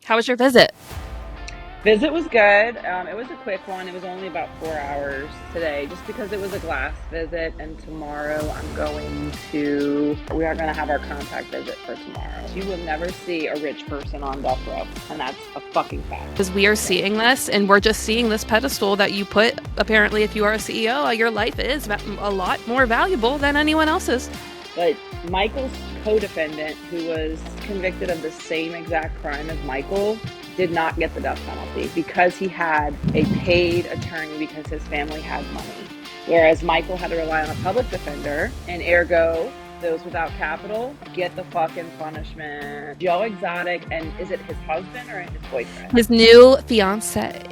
How was your visit? Visit was good. It was a quick one. It was only about 4 hours today, just because it was a glass visit. And tomorrow we are going to have our contact visit for tomorrow. You will never see a rich person on death row, and that's a fucking fact. Because we are So, seeing this, and we're just seeing this pedestal that you put. Apparently, if you are a CEO, your life is a lot more valuable than anyone else's. but Michael's co-defendant, who was convicted of the same exact crime as Michael, did not get the death penalty because he had a paid attorney because his family had money. Whereas Michael had to rely on a public defender, and ergo, those without capital get the fucking punishment. Joe Exotic, and is it his husband or his boyfriend? His new fiance.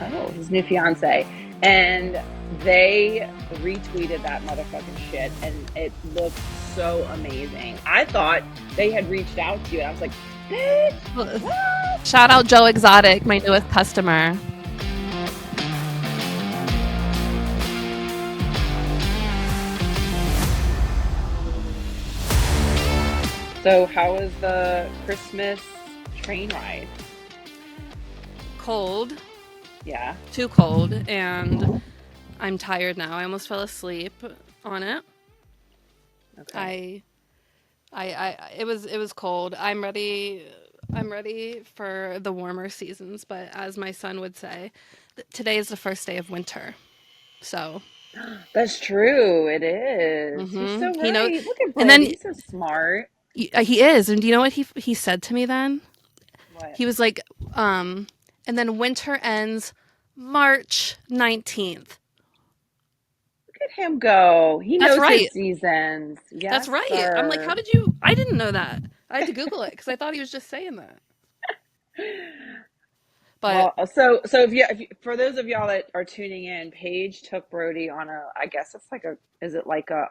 Oh, his new fiance. And they retweeted that motherfucking shit, and it looked so amazing. I thought they had reached out to you, and I was like, bitch, what? Shout out Joe Exotic, my newest customer. So, how was the Christmas train ride? Cold, Yeah. too cold, and I'm tired now. I almost fell asleep on it. Okay. I, it was cold. I'm ready for the warmer seasons, but as my son would say, today is the first day of winter. So, That's true. It is. He's so he knows. right. Look at And Brody. then He's so smart. he is. And do you know what he said to me then? What? He was like, and then winter ends March 19th. Look at him go. He That's knows his right. seasons. That's Yes, right. I'm like, how sir. did you? I didn't know that. I had to Google it because I thought he was just saying that. But Well, so if you, for those of y'all that are tuning in, Paige took Brody on I guess it's like is it like a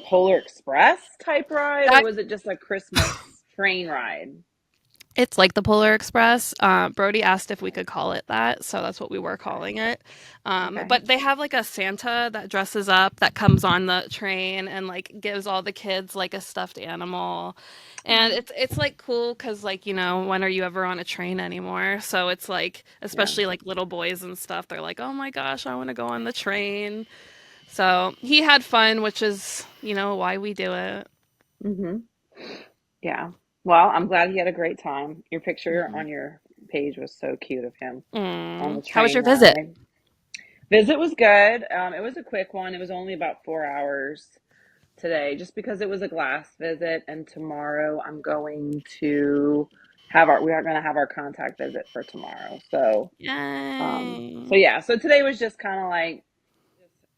Polar Express type ride, or that was it just a Christmas train ride? it's like the Polar Express. Brody asked if we could call it that, so that's what we were Okay. calling it. Okay. But they have like a Santa that dresses up that comes on the train and like gives all the kids like a stuffed animal, and Oh, it's like cool because like when are you ever on a train anymore? So it's like yeah. especially like little boys and stuff, they're like, oh my gosh, I want to go on the train. So he had fun, which is why we do it. Mm-hmm. Yeah. Well, I'm glad he had a great time. Your picture Mhm. on your page was so cute of him on the How was train your visit? ride. Visit was good. It was a quick one. It was only about 4 hours today, just because it was a glass visit, and tomorrow we are going to have our contact visit for tomorrow. So Yay. yeah. So today was just kind of like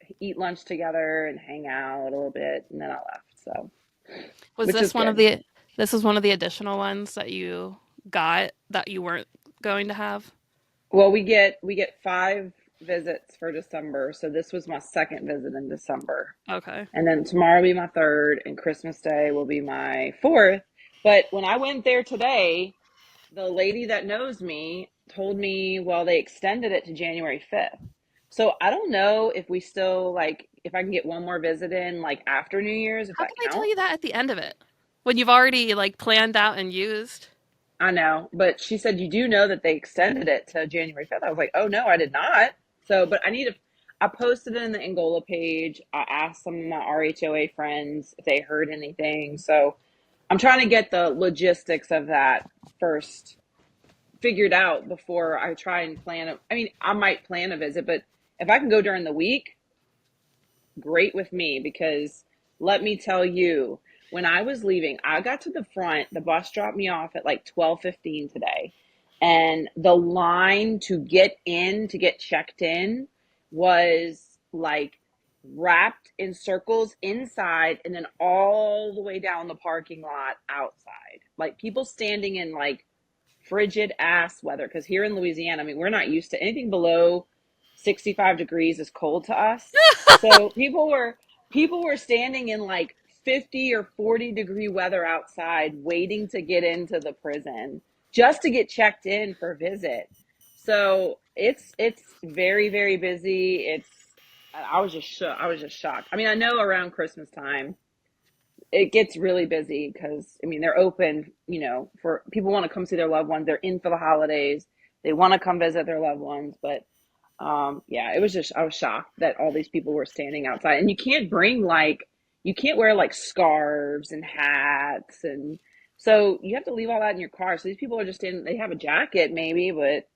just eat lunch together and hang out a little bit, and then I left. So, Was which is this one of good. the this is one of the additional ones that you got that you weren't going to have? Well, we get 5 visits for December, so this was my second visit in December. Okay. And then tomorrow will be my third, and Christmas Day will be my fourth. But when I went there today, the lady that knows me told me, well, they extended it to January 5th. So I don't know if we still like if I can get one more visit in like after New Year's, if How can that they tell you counts. that at the end of it? When you've already like planned out and used? I know, but she said you do know that they extended it to January 5th. I was like, "Oh no, I did not." So, but I posted it in the Angola page. I asked some of my RHOA friends if they heard anything. So, I'm trying to get the logistics of that first figured out before I try and plan I mean, I might plan a visit, but if I can go during the week, great with me, because let me tell you, when I was leaving, I got to the front, the bus dropped me off at like 12:15 today, and the line to get in to get checked in was like wrapped in circles inside and then all the way down the parking lot outside. Like people standing in like frigid ass weather, because here in Louisiana, I mean, we're not used to anything below 65 degrees is cold to us. So people were standing in like 50 or 40-degree weather outside waiting to get into the prison just to get checked in for visit. So it's very, very busy. I was just shocked. I mean, I know around Christmas time it gets really busy because I mean they're open, for people want to come see their loved ones. They're in for the holidays. They want to come visit their loved ones, but yeah, it was just I was shocked that all these people were standing outside, and you can't wear like scarves and hats, and so you have to leave all that in your car. So these people are just in. They have a jacket maybe, but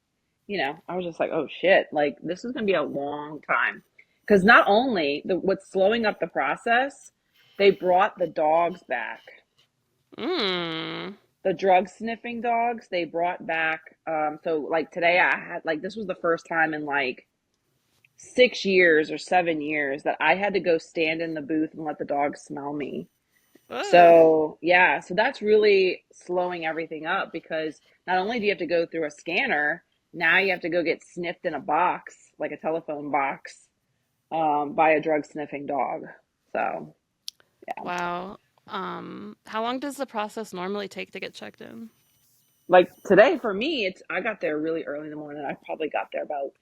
I was just like, oh shit, like this is gonna be a long time. Because not only what's slowing up the process, they brought the dogs back. Mm. The drug sniffing dogs, they brought back. So like today, I had like this was the first time in like 6 years or 7 years that I had to go stand in the booth and let the dogs smell me. Ugh. So yeah, so that's really slowing everything up because not only do you have to go through a scanner, now you have to go get sniffed in a box, like a telephone box, by a drug sniffing dog. So yeah, Wow. How long does the process normally take to get checked in? like today for me, it's I got there really early in the morning. I probably got there about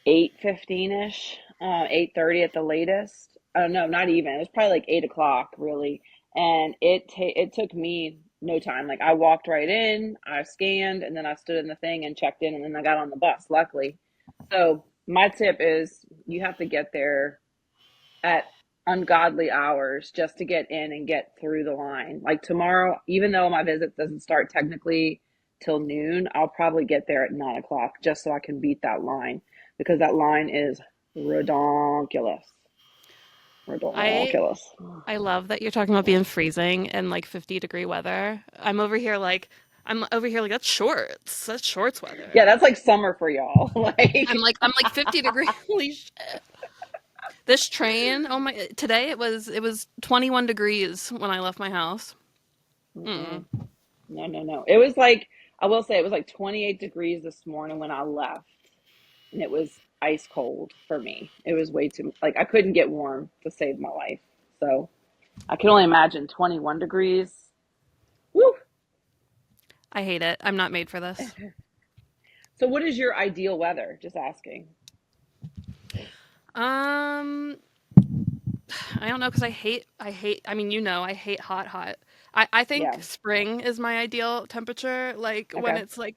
8:15 ish, 8:30 at the latest. Oh no, not even. It was probably like 8 o'clock really, and it took me no time. Like I walked right in, I scanned, and then I stood in the thing and checked in, and then I got on the bus. Luckily, so my tip is you have to get there at ungodly hours just to get in and get through the line. Like tomorrow, even though my visit doesn't start technically till noon, I'll probably get there at 9 o'clock just so I can beat that line because that line is redonkulous. I Redonkulous. I love that you're talking about being freezing and like 50-degree weather. I'm over here like that's shorts. That's shorts weather. Yeah, that's like summer for y'all. Like, I'm like 50 degree. Holy shit. This train, oh my, today it was 21 degrees when I left my house. Mm. mm-mm. No, no, no. It was like, I will say it was like 28 degrees this morning when I left, and it was ice cold for me. It was way too, like, I couldn't get warm to save my life. So I can only imagine 21 degrees. Woo! I hate it. I'm not made for this. So, what is your ideal weather? Just asking. Um, I don't know because I mean, I hate hot. I think Yeah. spring is my ideal temperature, like when Okay. it's like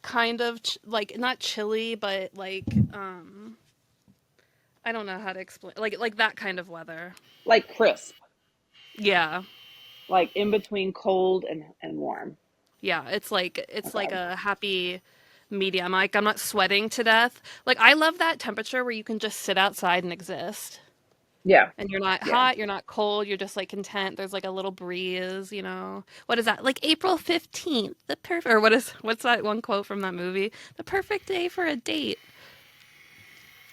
kind of like not chilly, but like I don't know how to explain like that kind of weather. Like crisp, Yeah. like in between cold and warm. Yeah, it's like Okay. a happy medium. Like I'm not sweating to death. Like I love that temperature where you can just sit outside and exist. Yeah. And you're not Yeah. hot, you're not cold, you're just like content. There's like a little breeze. What is that? Like April 15th, the perfect or what's that one quote from that movie? The perfect day for a date.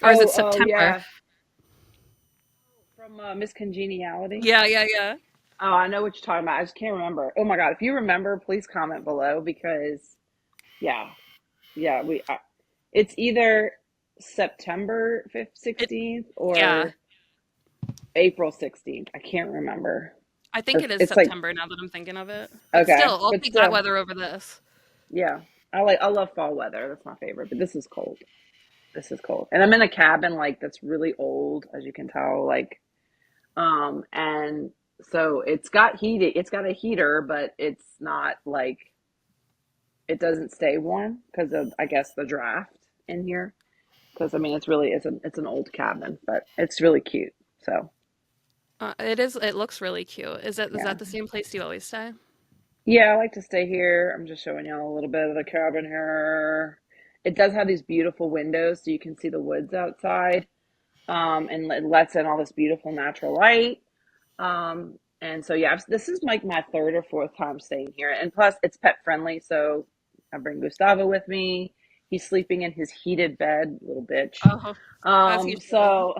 Or is it Oh, oh, September? yeah. From Miss Congeniality. Yeah. Oh, I know what you're talking about. I just can't remember. Oh my God. If you remember, please comment below because, yeah, yeah, it's either September 5th, It 16th yeah. or April 16th. I can't remember. I think Or it is it's like, September now that I'm thinking of it. But still, okay, I'll but take that still, weather over this. yeah. I love fall weather. That's my favorite, but this is cold. This is cold. And I'm in a cabin like that's really old, as you can tell, like and so it's got a heater, but it's not like it doesn't stay warm because of I guess the draft in here. Because I mean it's an old cabin, but it's really cute. So It is. It looks really cute. Is yeah. that the same place you always stay? Yeah, I like to stay here. I'm just showing y'all a little bit of the cabin here. It does have these beautiful windows so you can see the woods outside. And it lets in all this beautiful natural light. And so yeah, this is like my third or fourth time staying here. And plus it's pet friendly, so I bring Gustavo with me. He's sleeping in his heated bed, little bitch. Oh, as you should. So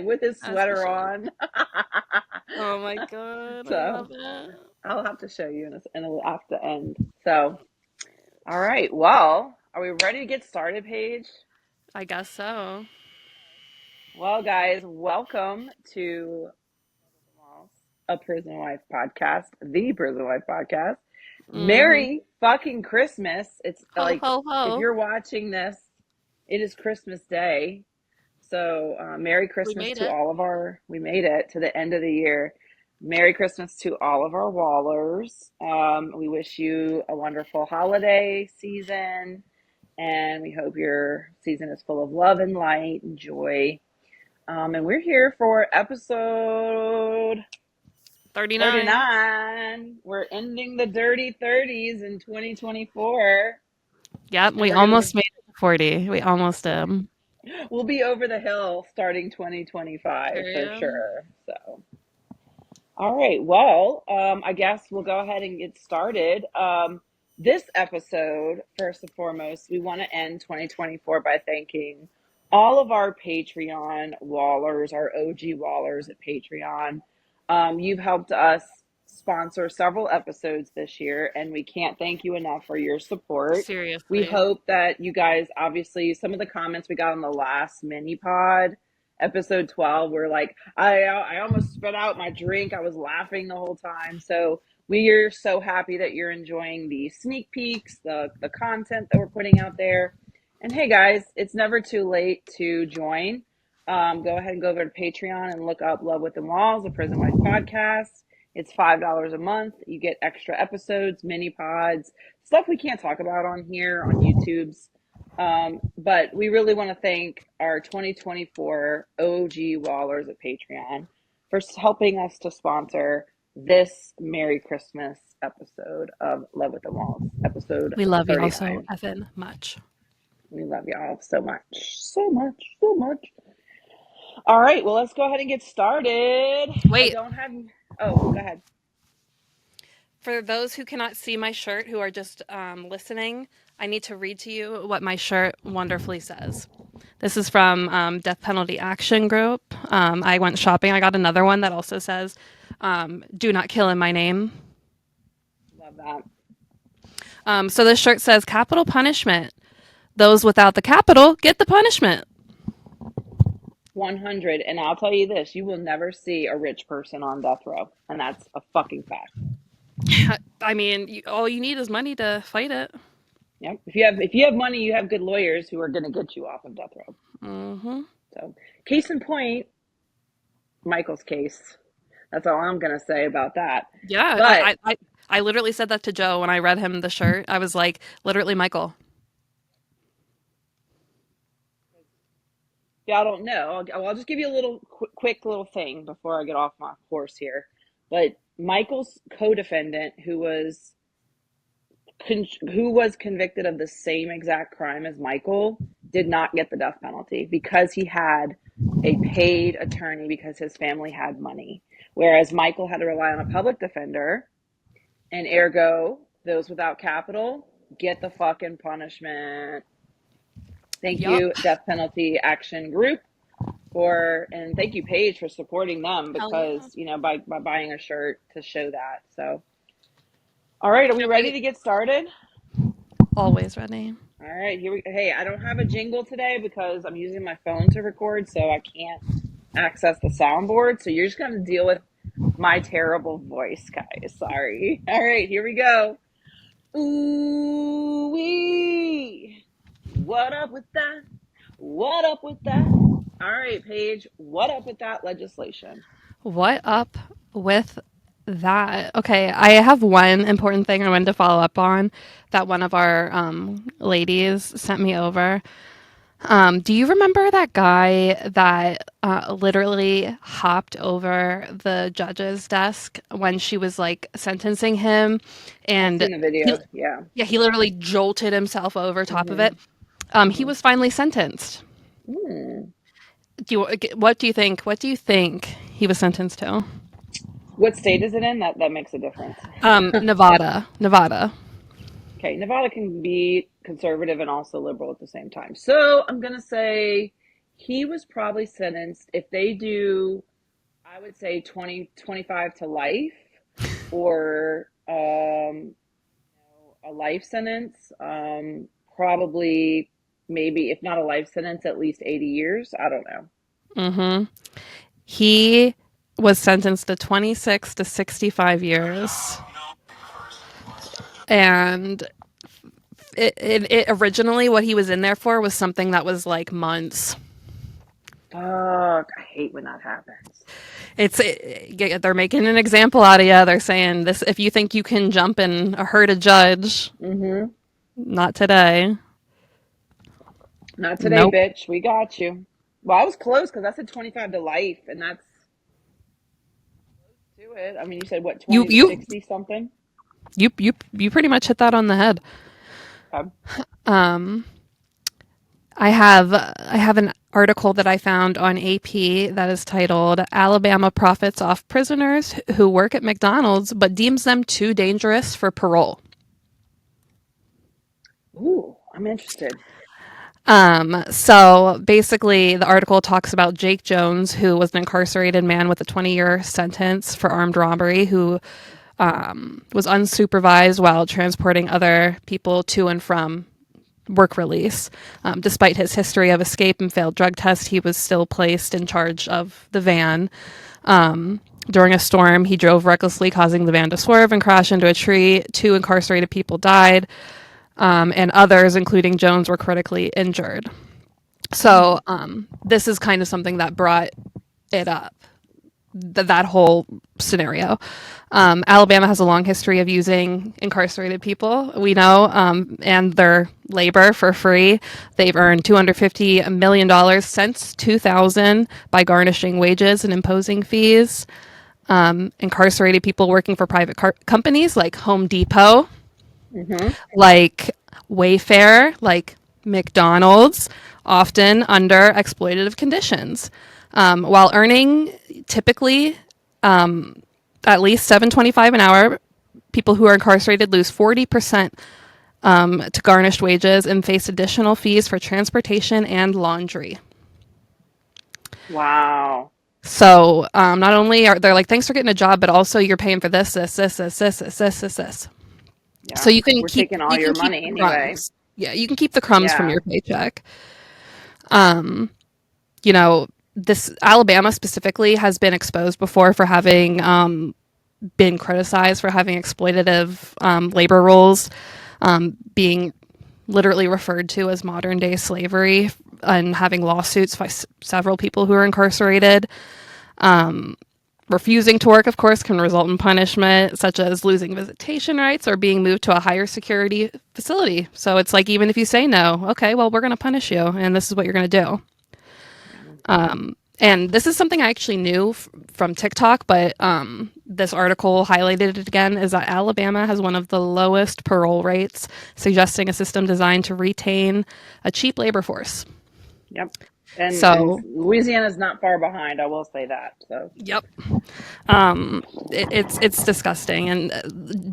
with his As you sweater should. on. Oh my God, I So love it. I'll have to show you in a at the end. So all right, well, are we ready to get started, Paige? I guess so. Well, guys, welcome to a Prison Wife podcast, the Prison Wife podcast. Mm-hmm. Merry fucking Christmas. It's Ho like, ho if ho. you're watching this, it is Christmas Day. So, Merry We Christmas made to it. all of we made it to the end of the year. Merry Christmas to all of our Wallers. We wish you a wonderful holiday season, and we hope your season is full of love and light and joy. And we're here for episode 39. 39. We're ending the dirty 30s in 2024, Yep, and we we're going to almost be, made it to 40. We almost did. we'll be over the hill starting 2025 for Period. sure. So. All right. Well, I guess we'll go ahead and get started. This episode, first and foremost, we want to end 2024 by thanking all of our Patreon wallers, our OG wallers at Patreon. You've helped us sponsor several episodes this year, and we can't thank you enough for your support. We Seriously. hope that you guys, obviously, some of the comments we got on the last mini pod episode 12 were like I almost spit out my drink. I was laughing the whole time. So we are so happy that you're enjoying the sneak peeks, the content that we're putting out there. And hey guys, it's never too late to join. Go ahead and go over to Patreon and look up Love Within Walls, a prison wife podcast. It's $5 a month. You get extra episodes, mini pods, stuff we can't talk about on here on YouTube's. But we really want to thank our 2024 OG Wallers at Patreon for helping us to sponsor this Merry Christmas episode of Love with the Walls, episode We love y'all so 39. effing much. We love y'all so much, so much, so much. All right, well, let's go ahead and get started. I Wait, don't have, oh, go ahead. for those who cannot see my shirt, who are just listening, I need to read to you what my shirt wonderfully says. This is from Death Penalty Action Group. I went shopping. I got another one that also says, "Do not kill in my name." Love that. So this shirt says, "Capital punishment. Those without the capital get the punishment." 100. And I'll tell you this, you will never see a rich person on death row. And that's a fucking fact. I mean, all you need is money to fight it. Yep. If you have money, you have good lawyers who are going to get you off of death row. Mm-hmm. So, case in point, Michael's case. That's all I'm going to say about that. Yeah, But I literally said that to Joe when I read him the shirt. I was like, literally, Michael. y'all don't know. I'll just give you a little quick little thing before I get off my horse here. But Michael's co-defendant, who was convicted of the same exact crime as Michael, did not get the death penalty because he had a paid attorney because his family had money. Whereas Michael had to rely on a public defender, and ergo, those without capital get the fucking punishment. Thank Yup. you, Death Penalty Action Group, and thank you, Paige, for supporting them Hell yeah. because, by buying a shirt to show that. So, all right, are we Can't ready wait. to get started? Always ready. All right, here we go. Hey, I don't have a jingle today because I'm using my phone to record, so I can't access the soundboard. So you're just going to deal with my terrible voice, guys. Sorry. All right, here we go. Ooh wee. What up with that? What up with that? All right, Paige, what up with that legislation? What up with that? Okay, I have one important thing I wanted to follow up on that one of our ladies sent me over. Do you remember that guy that literally hopped over the judge's desk when she was like sentencing him, I've and seen the he, video. Yeah. yeah, he literally jolted himself over top of it. Mhm. He Mhm. was finally sentenced. Mm. What do you think? What do you think he was sentenced to? What state is it in? That makes a difference. Nevada, Nevada. Okay, Nevada can be conservative and also liberal at the same time. So I'm going to say he was probably sentenced, if they do, I would say 20, 25 to life or a life sentence. Probably, maybe, if not a life sentence, at least 80 years. I don't know. Mm-hmm. He was sentenced to 26 to 65 years, and it originally what he was in there for was something that was like months. Fuck, I hate when that happens. They're making an example out of you. They're saying this: if you think you can jump in a herd of judge, Mm-hmm. not today. Not today, Nope. bitch. We got you. Well, I was close because I said 25 to life, and that's to it. I mean, you said what, You 20 to you 60 something? you pretty much hit that on the head. Okay. Um, I have an article that I found on AP that is titled "Alabama Profits Off Prisoners Who Work at McDonald's but Deems Them Too Dangerous for Parole." Ooh, I'm interested. So basically, the article talks about Jake Jones, who was an incarcerated man with a 20-year sentence for armed robbery, who was unsupervised while transporting other people to and from work release. Despite his history of escape and failed drug tests, he was still placed in charge of the van. During a storm, he drove recklessly, causing the van to swerve and crash into a tree. Two incarcerated people died, and others, including Jones, were critically injured. So this is kind of something that brought it up, that whole scenario. Alabama has a long history of using incarcerated people, we know, and their labor for free. They've earned $250 million since 2000 by garnishing wages and imposing fees. Incarcerated people working for private companies like Home Depot, Mm-hmm. like Wayfair, like McDonald's, often under exploitative conditions, while earning typically at least $7.25 an hour. People who are incarcerated lose 40% to garnished wages and face additional fees for transportation and laundry. Wow. So not only are they're like, thanks for getting a job, but also you're paying for this. So Yeah. you can We're keep taking all you your can keep money the anyway. crumbs. Yeah, you can keep the crumbs from Yeah. your paycheck. You know, this Alabama specifically has been exposed before for having been criticized for having exploitative labor rules, being literally referred to as modern day slavery, and having lawsuits by several people who are incarcerated. Refusing to work, of course, can result in punishment, such as losing visitation rights or being moved to a higher security facility. So it's like, even if you say no, okay, well, we're going to punish you, and this is what you're going to do. Yeah. And this is something I actually knew from TikTok, but this article highlighted it again, is that Alabama has one of the lowest parole rates, suggesting a system designed to retain a cheap labor force. Yep. And So, Louisiana's not far behind, I will say that. So, yep. It's disgusting, and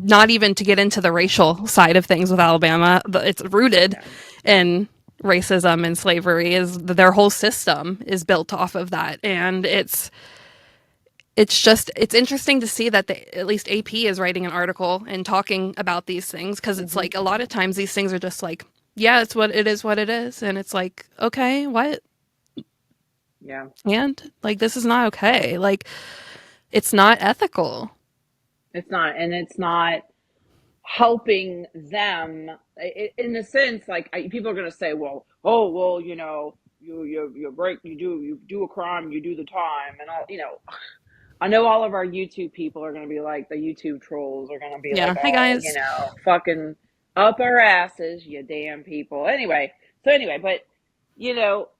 not even to get into the racial side of things with Alabama, it's rooted yeah. in racism and slavery. Is their whole system is built off of that, and it's interesting to see that at least AP is writing an article and talking about these things, because it's Hmm. like a lot of times these things are just like, yeah, it's what it is, and it's like, okay, what, Yeah. and like, this is not okay, like, it's not ethical. It's not. And it's not helping them in a sense. Like, people are going to say, well, oh, well, you do a crime, you do the time, and all. I know all of our YouTube people are going to be like, the YouTube trolls are going to be like, Yeah, hi oh, guys. fucking up our asses, you damn people. Anyway, but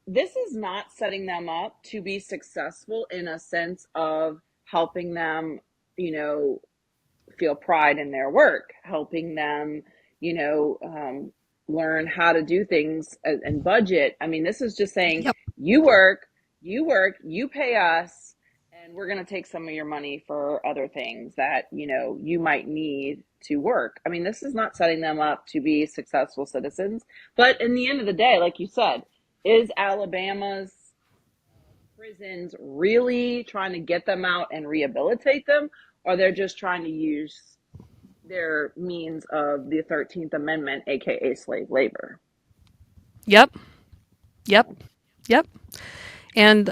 this is not setting them up to be successful in a sense of helping them, you know, feel pride in their work, helping them, you know, learn how to do things and budget. I mean, this is just saying, Yep. you work, you pay us, and we're going to take some of your money for other things that, you might need to work. I mean, this is not setting them up to be successful citizens. But in the end of the day, like you said, is Alabama's prisons really trying to get them out and rehabilitate them, or they're just trying to use their means of the 13th Amendment, aka slave labor? Yep. Yep. Yep. And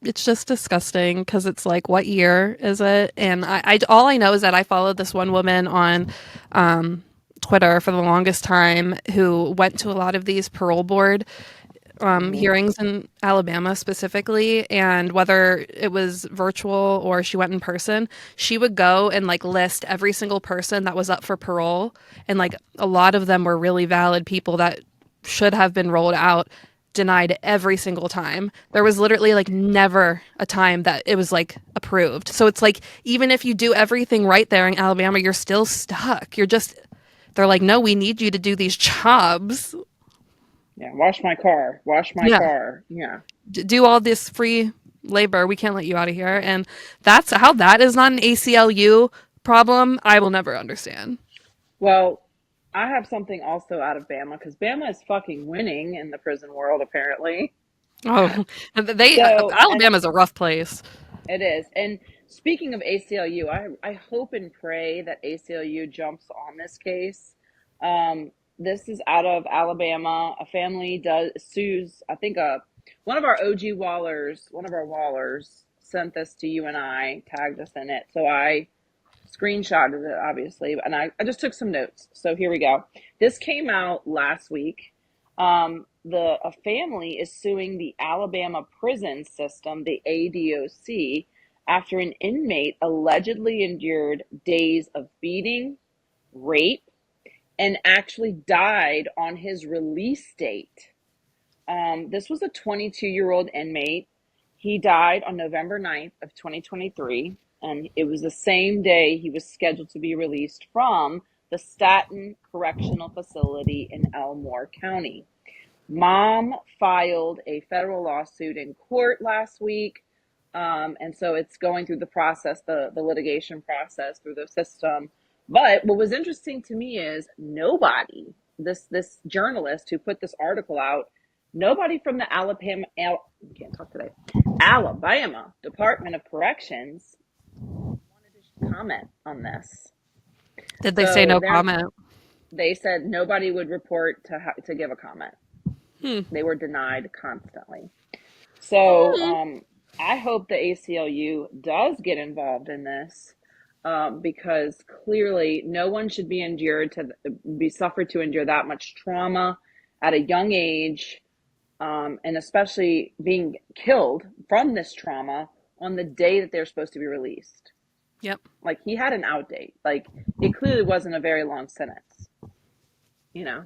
it's just disgusting, because it's like, what year is it? And all I know is that I followed this one woman on Twitter for the longest time, who went to a lot of these parole board Hmm. hearings in Alabama specifically, and whether it was virtual or she went in person, she would go and like list every single person that was up for parole, and like a lot of them were really valid people that should have been rolled out, denied every single time. There was literally like never a time that it was like approved. So it's like even if you do everything right there in Alabama, you're still stuck. You're just they're like, no, we need you to do these jobs. Yeah, wash my car. Wash my Yeah, car. Yeah. do all this free labor. We can't let you out of here. And that's how that is not an ACLU problem. I will never understand. Well, I have something also out of Bama because Bama is fucking winning in the prison world, apparently. Oh, they So, and Alabama's a rough place. it is. And speaking of ACLU, I hope and pray that ACLU jumps on this case. This is out of Alabama. A family does sues, I think one of our OG Wallers, one of our Wallers sent this to you and I, tagged us in it. So I screenshotted it, obviously, and I just took some notes. So here we go. This came out last week. A family is suing the Alabama prison system, the ADOC, after an inmate allegedly endured days of beating, rape, and actually died on his release date. This was a 22-year-old inmate. He died on November 9th of 2023, and it was the same day he was scheduled to be released from the Staten Correctional Facility in Elmore County. Mom filed a federal lawsuit in court last week. And so it's going through the process, the litigation process through the system. But what was interesting to me is nobody, this journalist who put this article out, nobody from the can't talk today, Alabama Department of Corrections wanted to comment on this. Did they say So no comment? they said nobody would report to give a comment. Hmm. They were denied constantly. So I hope the ACLU does get involved in this, because clearly no one should be suffered to endure that much trauma at a young age, and especially being killed from this trauma on the day that they're supposed to be released. Yep. Like he had an out date. Like it clearly wasn't a very long sentence, you know.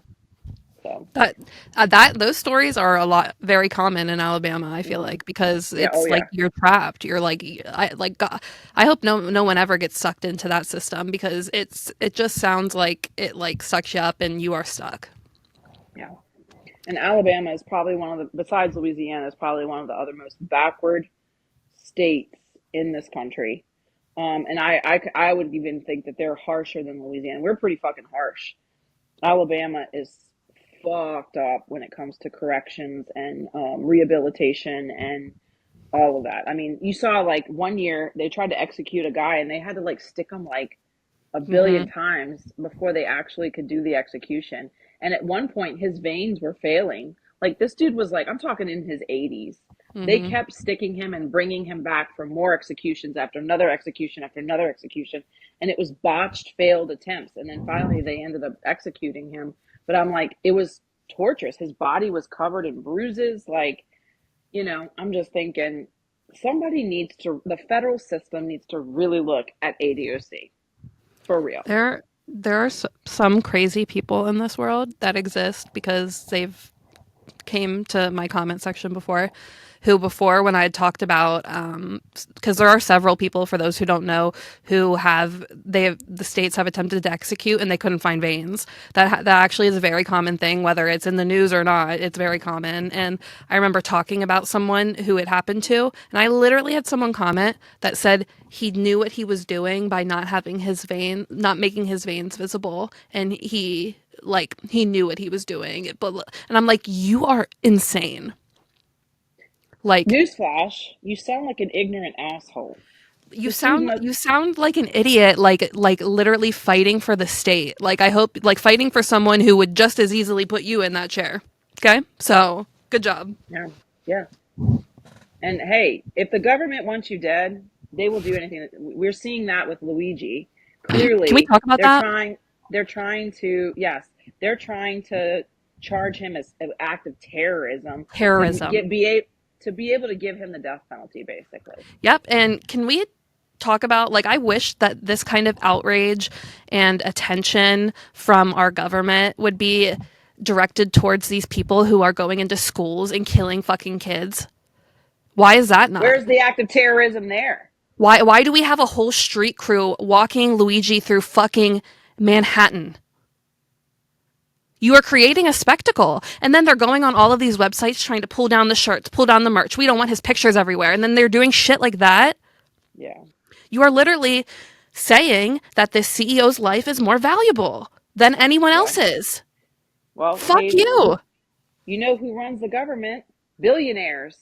So That that those stories are a lot very common in Alabama, I feel mhm. like, because Yeah. Oh it's like yeah. you're trapped. You're like I like God, I hope no one ever gets sucked into that system because it just sounds like it like sucks you up and you are stuck. Yeah. And Alabama is probably one of the, besides Louisiana, is probably one of the other most backward states in this country. And I would even think that they're harsher than Louisiana. We're pretty fucking harsh. Alabama is fucked up when it comes to corrections and rehabilitation and all of that. I mean, you saw like one year they tried to execute a guy and they had to like stick him like a billion Mhm. times before they actually could do the execution. And at one point, his veins were failing. Like this dude was like, I'm talking in his 80s. They Mhm. kept sticking him and bringing him back for more executions after another execution after another execution. And it was botched, failed attempts. And then finally, they ended up executing him. But I'm like, it was torturous. His body was covered in bruises. Like, I'm just thinking the federal system needs to really look at ADOC for real. There are some crazy people in this world that exist because they've came to my comment section before, who before when I had talked about, because there are several people, for those who don't know, who the states have attempted to execute and they couldn't find veins. That actually is a very common thing, whether it's in the news or not. It's very common. And I remember talking about someone who it happened to, and I literally had someone comment that said he knew what he was doing by not making his veins visible, and he knew what he was doing. But and I'm like, you are insane. Like Newsflash, you sound like an ignorant asshole. This dude must, you sound like an idiot, like literally fighting for the state. Like I hope like fighting for someone who would just as easily put you in that chair. Okay? So, good job. yeah, yeah. And hey, if the government wants you dead, they will do anything. We're seeing that with Luigi. Can we Clearly, talk about that? they're trying to, yes, they're trying to, charge him as an act of terrorism to Terrorism. to be able to give him the death penalty, basically. Yep. And can we talk about, like, I wish that this kind of outrage and attention from our government would be directed towards these people who are going into schools and killing fucking kids. Why is that not? Where's the act of terrorism there? Why do we have a whole street crew walking Luigi through fucking Manhattan? You are creating a spectacle. And then they're going on all of these websites trying to pull down the shirts, pull down the merch. We don't want his pictures everywhere. And then they're doing shit like that. Yeah. You are literally saying that this CEO's life is more valuable than anyone Yeah. else's. Well, Fuck Paige, you. you know who runs the government? Billionaires.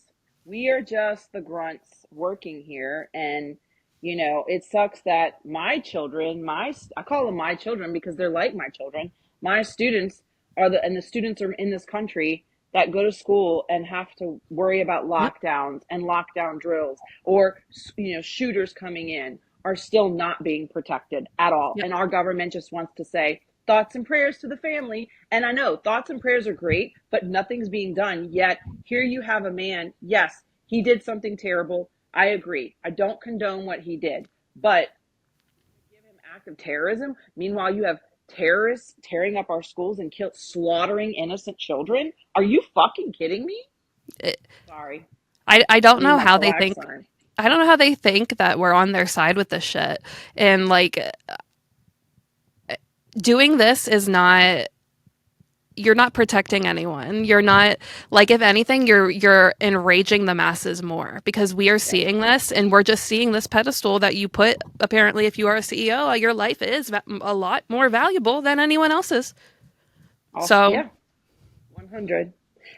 We are just the grunts working here. And, it sucks that my children, I call them my children because they're like my children. My students and the students are in this country that go to school and have to worry about Yep. lockdowns and lockdown drills, or, shooters coming in are still not being protected at all. Yep. And our government just wants to say, thoughts and prayers to the family. And I know thoughts and prayers are great, but nothing's being done yet. Here you have a man. Yes, he did something terrible. I agree. I don't condone what he did, but give him act of terrorism. Meanwhile, you have terrorists tearing up our schools and slaughtering innocent children. Are you fucking kidding me? It, Sorry. I I don't need know my how they collapse think. sign. I don't know how they think that we're on their side with this shit. And like, doing this is not, you're not protecting anyone. You're not, like, if anything, you're enraging the masses more, because we are Yeah. seeing this, and we're just seeing this pedestal that you put, apparently, if you are a CEO, your life is a lot more valuable than anyone else's. Also, So, yeah, 100.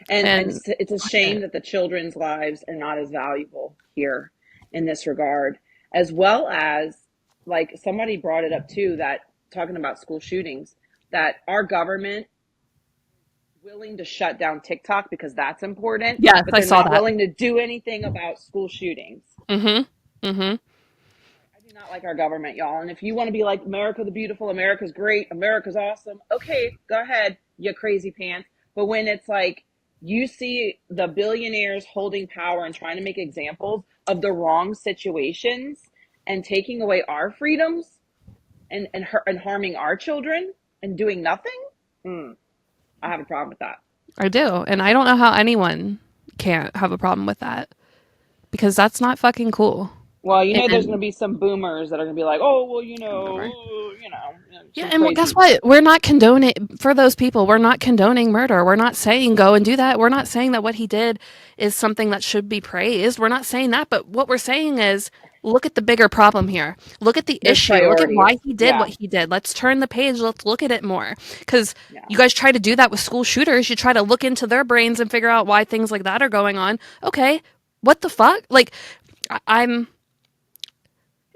And and it's a shame that the children's lives are not as valuable here in this regard, as well as, like, somebody brought it up too, that talking about school shootings, that our government willing to shut down TikTok because that's important, yes, but I they're saw not that. willing to do anything about school shootings. Mm-hmm. Mm-hmm. I do not like our government, y'all. And if you want to be like America the Beautiful, America's great, America's awesome, okay, go ahead, you crazy pants. But when it's like you see the billionaires holding power and trying to make examples of the wrong situations and taking away our freedoms and harming our children and doing nothing, I have a problem with that. I do. And I don't know how anyone can't have a problem with that, because that's not fucking cool. Well, there's going to And be some boomers that are going to be like, oh, well, whatever. Yeah, some and guess crazy. what? We're not condoning, for those people, we're not condoning murder. We're not saying go and do that. We're not saying that what he did is something that should be praised. We're not saying that. But what we're saying is, look at the bigger problem here. Look at the There's issue. Look at priorities. why he did what Yeah. he did. Let's turn the page. Let's look at it more. Because Yeah. you guys try to do that with school shooters. You try to look into their brains and figure out why things like that are going on. Okay, what the fuck? Like, I'm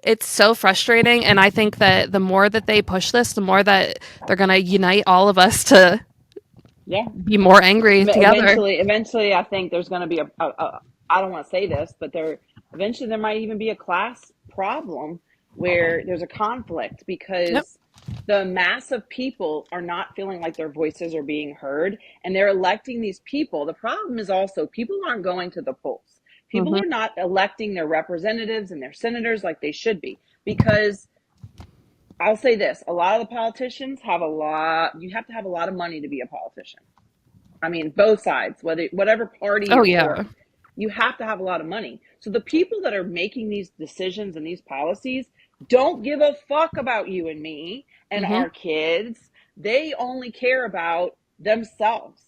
it's so frustrating, and I think that the more that they push this, the more that they're going to unite all of us to Yeah. be more angry together. Eventually, I think there's going to be I don't want to say this, but eventually there might even be a class problem where there's a conflict Yep. because the mass of people are not feeling like their voices are being heard, and they're electing these people. The problem is also people aren't going to the polls. People Mm-hmm. are not electing their representatives and their senators like they should be, because I'll say this, a lot of the politicians you have to have a lot of money to be a politician. I mean, both sides, whatever party Oh you're yeah. for, you have to have a lot of money. So the people that are making these decisions and these policies don't give a fuck about you and me and Mm-hmm. our kids. They only care about themselves.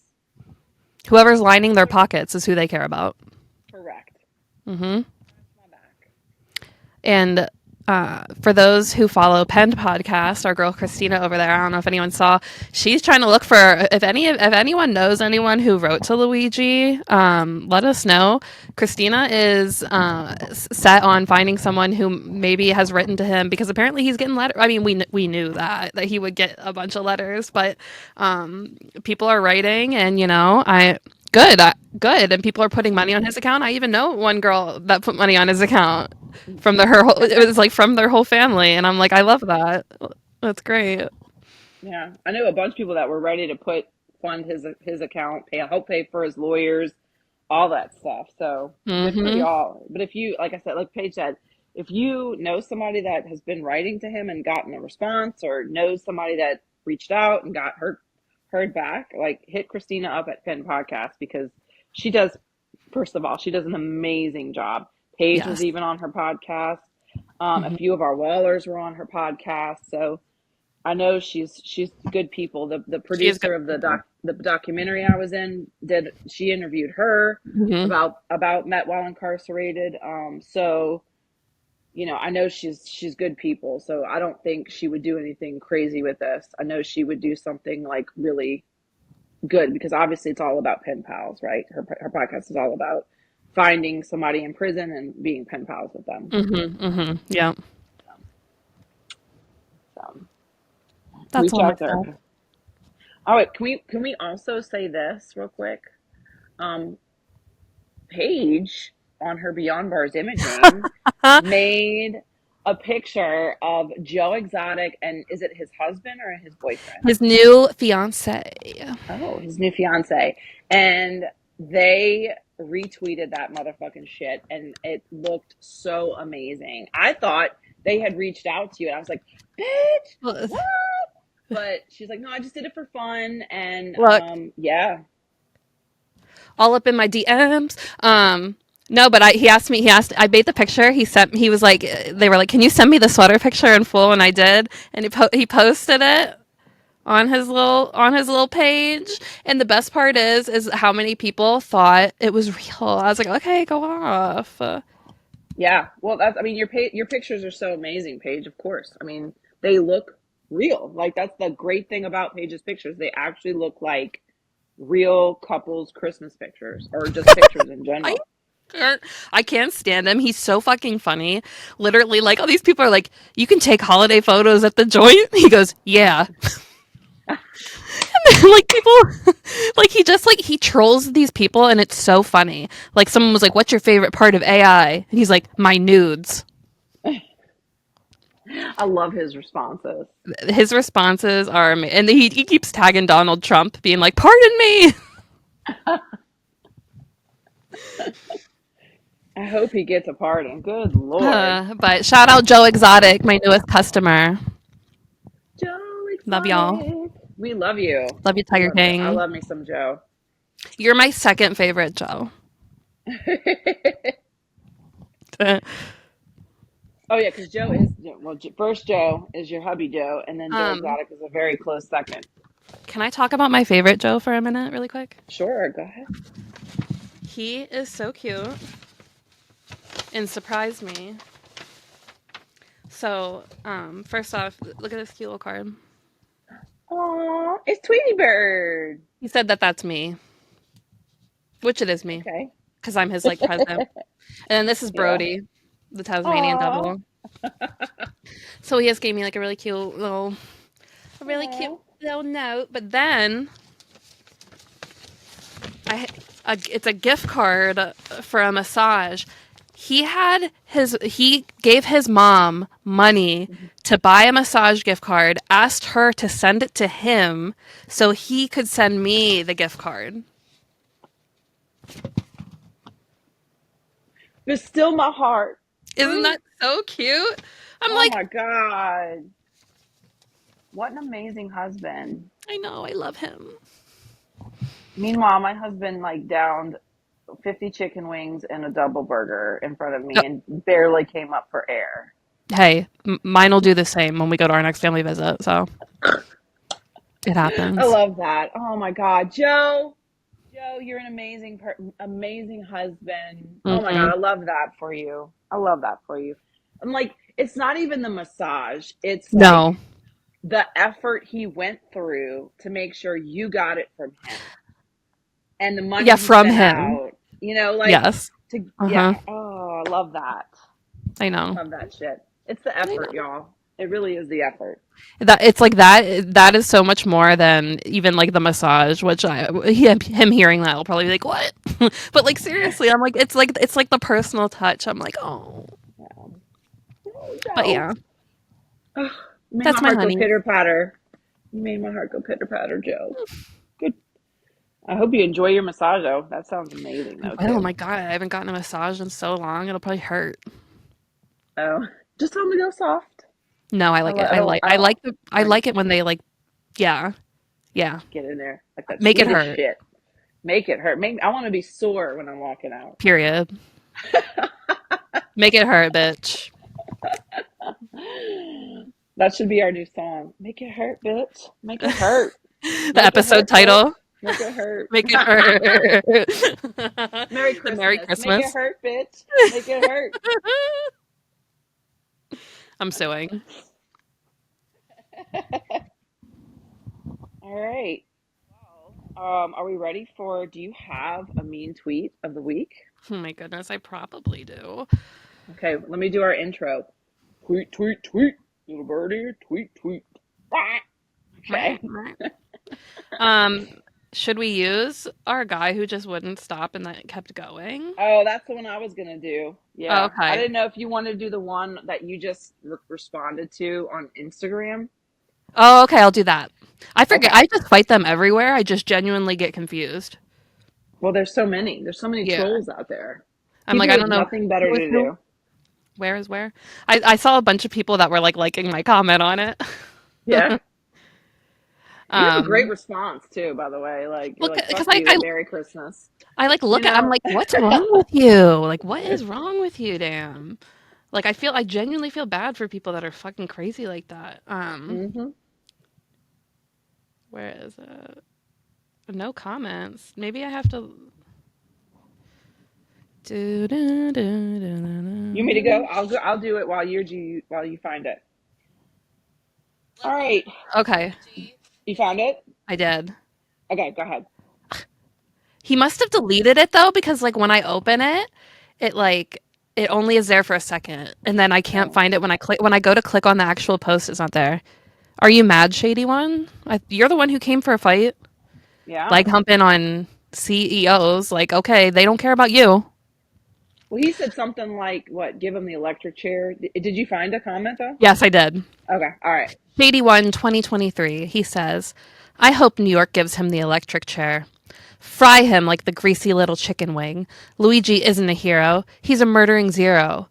Whoever's lining their pockets is who they care about. Correct. Mm-hmm. My back. And for those who follow Penned Podcast, our girl Christina over there, I don't know if anyone saw, she's trying to look for, if anyone knows anyone who wrote to Luigi, let us know. Christina is set on finding someone who maybe has written to him, because apparently he's getting letters. I mean, we knew that he would get a bunch of letters, but people are writing, and good, and people are putting money on his account. I even know one girl that put money on his account from it was like from their whole family, and I'm like, I love that. That's great. Yeah, I know a bunch of people that were ready to put fund his account, help pay for his lawyers, all that stuff. So good for Mm-hmm. y'all. But if you, like I said, like Paige said, if you know somebody that has been writing to him and gotten a response, or knows somebody that reached out and got heard back, like hit Christina up at Pen Podcast, because she does. First of all, she does an amazing job. Paige was Yes. even on her podcast. A Mm-hmm. few of our Wallers were on her podcast. So I know she's good people. The She is good producer of people. the documentary I was in she interviewed her Mm-hmm. about Met while incarcerated. So I know she's good people. So I don't think she would do anything crazy with this. I know she would do something like really good, because obviously it's all about pen pals, right? Her podcast is all about finding somebody in prison and being pen pals with them. Mm-hmm. Mm-hmm. Yeah. So That's reach all my out there. stuff. All right, can we also say this real quick? Um, Paige, on her Beyond Bars imaging, made a picture of Joe Exotic, and is it his husband or his boyfriend? His new fiance. Oh, his new fiance. And they retweeted that motherfucking shit, and it looked so amazing. I thought they had reached out to you, and I was like, bitch, Look, what? But she's like, no, I just did it for fun. And yeah. all up in my DMs. No, but I made the picture. He was like, they were like, can you send me the sweater picture in full? And I did. And he posted it on his little page. And the best part is how many people thought it was real. I was like, okay, go off. Yeah. Well, I mean, your pictures are so amazing, Paige, of course. I mean, they look real. Like, that's the great thing about Paige's pictures. They actually look like real couples Christmas pictures, or just pictures in I general. can't, I can't stand him. He's so fucking funny. Literally, like all these people are like, you can take holiday photos at the joint. He goes, yeah. Like people, like he trolls these people, and it's so funny. Like someone was like, "What's your favorite part of AI?" And he's like, "My nudes." I love his responses. His responses are, and he keeps tagging Donald Trump, being like, "Pardon me." I hope he gets a pardon. Good Lord. But shout out Joe Exotic, my newest customer. Joe Love y'all. Exotic. We love you. Love you, We Tiger love you. I King. love me some Joe. You're my second favorite Joe. Oh yeah, because Joe is, well, first Joe is your hubby Joe, and then Joe um, Exotic is a very close second. can I talk about my favorite Joe for a minute, really quick? Sure, go ahead. He is so cute and surprised me. So, first off, look at this cute little card. Oh, it's Tweety Bird. He said that that's me, which it is me, Okay. because I'm his like present. And then this is Yeah. Brody, the Tasmanian Oh. devil. So he just gave me like a really cute Oh. little note. But then it's a gift card for a massage. He gave his mom money to buy a massage gift card, asked her to send it to him so he could send me the gift card. But still my heart. Isn't that so cute? I'm Oh like, my God. What an amazing husband. I know, I love him. Meanwhile, my husband like downed 50 chicken wings and a double burger in front of No, me and barely came up for air. hey, mine will do the same when we go to our next family visit. So it I happens. love that. Oh my God, Joe. Joe, you're an amazing husband. Oh my Hmm. God, I love that for you. I love that for you. I'm like, it's not even the massage. It's No. like the effort he went through to make sure you got it from him, and the money Yeah, he from sent him. out. Like, Yes. yeah. Uh-huh. Oh, I love that. I know. Love that shit. It's the I effort, know. y'all. It really is the effort. That it's like that is so much more than even like the massage, which him hearing that will probably be like, "What?" But like seriously, I'm like it's like the personal touch. I'm like, "Oh." Yeah. Oh, But Joe. yeah, Oh, you made my that's my heart go honey. pitter patter. You made my heart go pitter patter, Joe. Good. I hope you enjoy your massage though. That sounds amazing though Oh too. my God, I haven't gotten a massage in so long. It'll probably hurt. Oh, just tell them to go soft. No, I I, like li- it. I don't. I don't. I like it when they like, yeah, yeah. Get in there like that Make it Swedish hurt. shit. Make it hurt. Make I want to be sore when I'm walking out. Period. Make it hurt, bitch. That should be our new song. Make it hurt, bitch. Make it hurt. The Make it episode hurt, bitch. title. Make it hurt. Make it hurt. Merry The Merry Christmas. Make it Christmas. hurt, bitch. Make it hurt. I'm suing. All right. Are we ready for do you have a mean tweet of the week? Oh my goodness, I probably do. Okay, let me do our intro. Tweet, tweet, tweet. Little birdie, tweet, tweet. Ah, okay. Um, should we use our guy who just wouldn't stop and that kept going? Oh, that's the one I was gonna do. Oh, Yeah. I okay. didn't know if you wanted to do the one that you just responded to on Instagram. Oh, okay, I'll do that. I forget. Okay. I just fight them everywhere. I just genuinely get confused. Well, there's so many. There's so many Yeah. trolls out there. I'm like, People I with don't know nothing who better is to who. do. Where is where? I saw a bunch of people that were like liking my comment on it. Yeah. You have a great Um, response too, by the way. Like you're look, like, because fuck you and Merry Christmas. I like You look at, I'm know? like, what's wrong with you? Like, what is wrong with you, damn? Like, I genuinely feel bad for people that are fucking crazy like that. Mm-hmm. Where is it? No comments. Maybe I have to. Do, do, do, do, You want me to go? do, I'll do it while you find it. All right. Okay, You found it? I did. Okay, go ahead. He must have deleted it though, because like when I open it, it like it only is there for a second, and then I can't Oh, find it when I go to click on the actual post. It's not there. Are you mad, shady one? You're the one who came for a fight, yeah. like humping on CEOs. Like, okay, they don't care about you. Well, he said something like, "What? Give him the electric chair." Did you find a comment though? Yes, I did. Okay. All right. Shady one, 2023. He says, "I hope New York gives him the electric chair. Fry him like the greasy little chicken wing. Luigi isn't a hero. He's a murdering zero.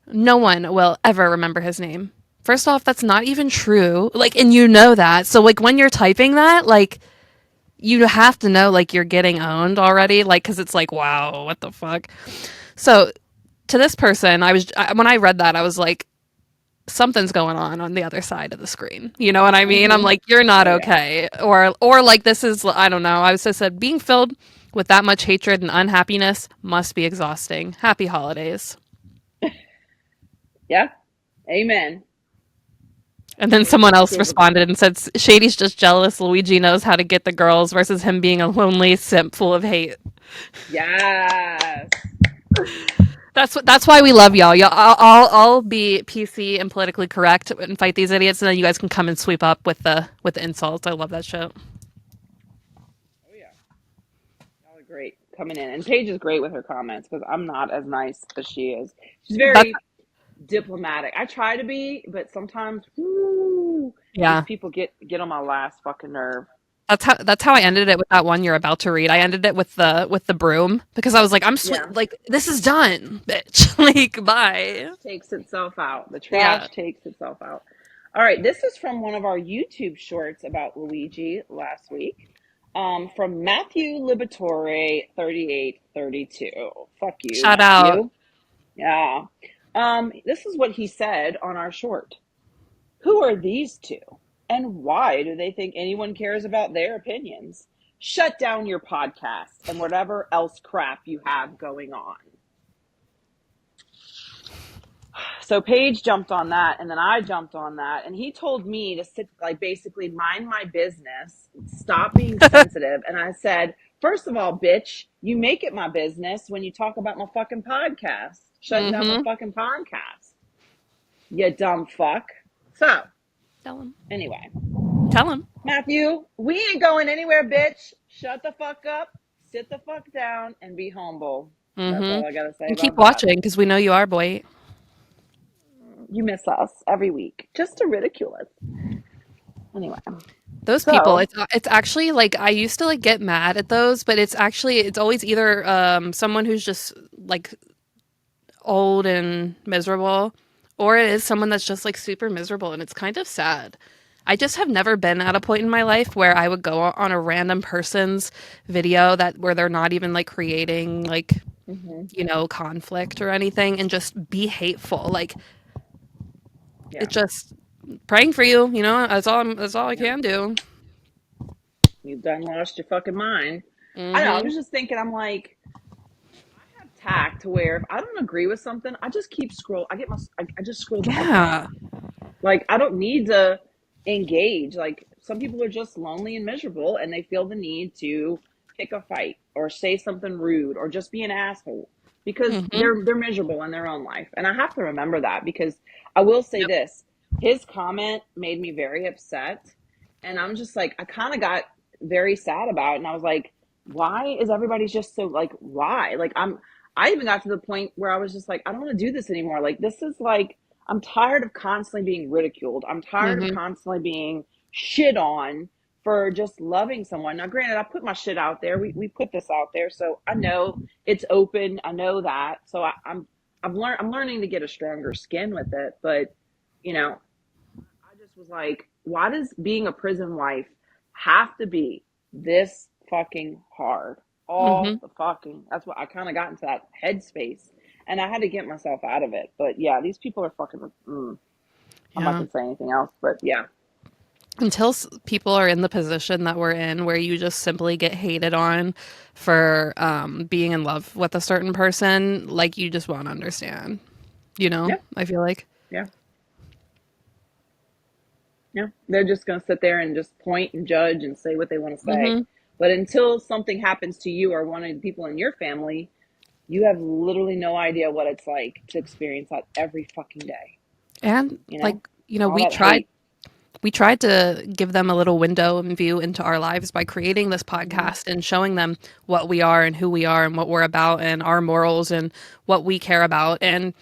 No one will ever remember his name." First off, that's not even true. Like, and you know that. So, like, when you're typing that, like, you have to know, like, you're getting owned already. Like, because it's like, wow, what the fuck? So, to this person, when I read that, I was like, something's going on the other side of the screen. You know what I mean? I'm Mm-hmm. like, you're not Oh yeah. okay. Or like, this is, I don't know. I was just said, being filled with that much hatred and unhappiness must be exhausting. Happy holidays. Yeah. Amen. And then Paige someone else gave a responded and said, Shady's just jealous. Luigi knows how to get the girls versus him being a lonely simp full of hate. yes. That's why we love y'all. I'll be PC and politically correct and fight these idiots, and then you guys can come and sweep up with the insults. I love that shit. Oh yeah. Y'all are great coming in, and Paige is great with her comments because I'm not as nice as she is. She's That's very diplomatic. I try to be, but sometimes, whoo, these yeah. people get on my last fucking nerve. That's how I ended it with that one you're about to read. I ended it with the broom because I was like, Yeah. like this is done, bitch. Like bye. Takes itself out. The Yeah. trash takes itself out. All right, this is from one of our YouTube shorts about Luigi last week. From Matthew Liberatore 3832. Fuck you, Shout out. Matthew. Yeah. This is what he said on our short. Who are these two? And why do they think anyone cares about their opinions? Shut down your podcast and whatever else crap you have going on. So Paige jumped on that, and then I jumped on that, and he told me to sit, like, basically mind my business, stop being sensitive. And I said, first of all, bitch, you make it my business when you talk about my fucking podcast, shutting down my Mm-hmm. fucking podcast, you dumb fuck. So Tell him. anyway, Tell him. Matthew, we ain't going anywhere, bitch. Shut the fuck up, sit the fuck down, and be humble. That's Mm-hmm. all I gotta say And keep about that. watching because we know you are, boy. You miss us every week just to ridicule us. Anyway. Those people, So, it's actually like I used to like get mad at those, but it's always either someone who's just like old and miserable, or it is someone that's just like super miserable, and it's kind of sad. I just have never been at a point in my life where I would go on a random person's video that where they're not even like creating like, hmm, conflict or anything and just be hateful. Like yeah, it's just praying for you, that's all I yeah, can do. you've done lost your fucking mind. I know. I Mhm. was just thinking. I'm like, I have tact to where if I don't agree with something, I just keep scroll. I just scroll the fuck Yeah. past. Like, I don't need to engage. Like, some people are just lonely and miserable and they feel the need to pick a fight or say something rude or just be an asshole because Mhm. they're miserable in their own life. And I have to remember that because I will say Yep. this, his comment made me very upset. And I'm just like, I kind of got very sad about it. And I was like, why is everybody just so like, why? I even got to the point where I was just like, I don't want to do this anymore. Like, this is like, I'm tired of constantly being ridiculed. I'm tired of Mhm. constantly being shit on for just loving someone. Now, granted, I put my shit out there. We put this out there, so I know it's open. I know that. So I'm learning to get a stronger skin with it. But I just was like, why does being a prison wife have to be this fucking hard? All Mhm. the fucking. That's what I kind of got into that headspace, and I had to get myself out of it. But yeah, these people are fucking. I'm not Yeah. gonna say anything else, but yeah, Until people are in the position that we're in where you just simply get hated on for being in love with a certain person, like you just won't understand. yeah, I feel like. yeah, yeah. They're just gonna sit there and just point and judge and say what they want to say. Mhm. But until something happens to you or one of the people in your family, you have literally no idea what it's like to experience that every fucking day. And You like, know, all we that tried hate. we tried to give them a little window and view into our lives by creating this Hmm. podcast and showing them what we are and who we are and what we're about and our morals and what we care about. And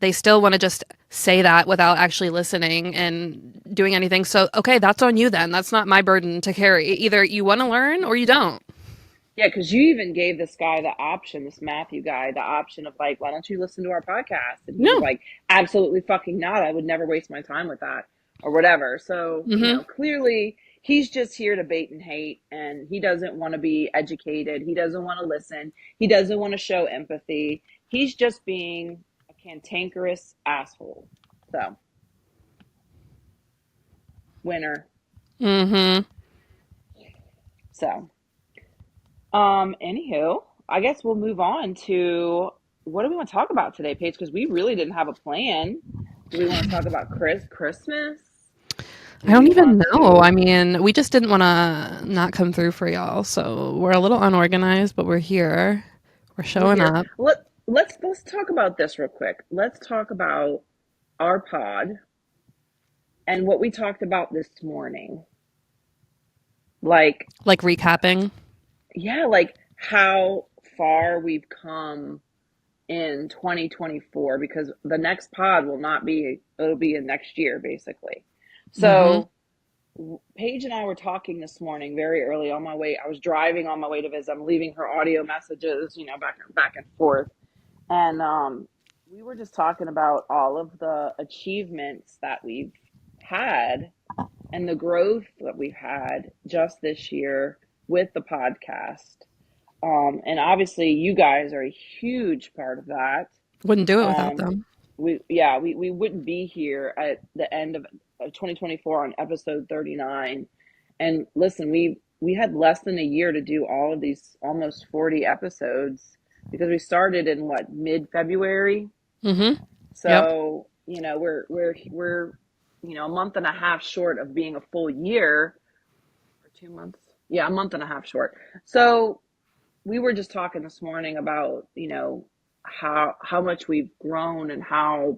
they still want to just say that without actually listening and doing anything. So, okay, that's on you then. That's not my burden to carry. Either you want to learn or you don't. Yeah, because you even gave this guy the option, this Matthew guy, the option of like, why don't you listen to our podcast? And he was No. like, absolutely fucking not. I would never waste my time with that or whatever. So, Mhm. clearly he's just here to bait and hate and he doesn't want to be educated. He doesn't want to listen. He doesn't want to show empathy. He's just being a cantankerous asshole. So, winner. Mhm. So, anywho, I guess we'll move on to what do we want to talk about today, Paige? Because we really didn't have a plan. Do we want to talk about Christmas? I Do don't we even want know. I to? mean, we just didn't want to not come through for y'all. So, we're a little unorganized, but we're here. We're We're showing here. up. Let's talk about this real quick. Let's talk about our pod and what we talked about this morning. Like, Like recapping. yeah, like how far we've come in 2024 because the next pod will not be, it'll be in next year basically. Mhm. So Paige and I were talking this morning very early on my way. I was driving on my way to visit. I'm leaving her audio messages, back and forth. And we were just talking about all of the achievements that we've had and the growth that we've had just this year with the podcast. And obviously, you guys are a huge part of that. Wouldn't do it without Um, them. we wouldn't be here at the end of 2024 on episode 39. And listen, we had less than a year to do all of these almost 40 episodes because we started in what, mid-February. Mhm. Yep. So, we're a month and a half short of being a full year or 2 months. Yeah, a month and a half short. So, we were just talking this morning about, how much we've grown and how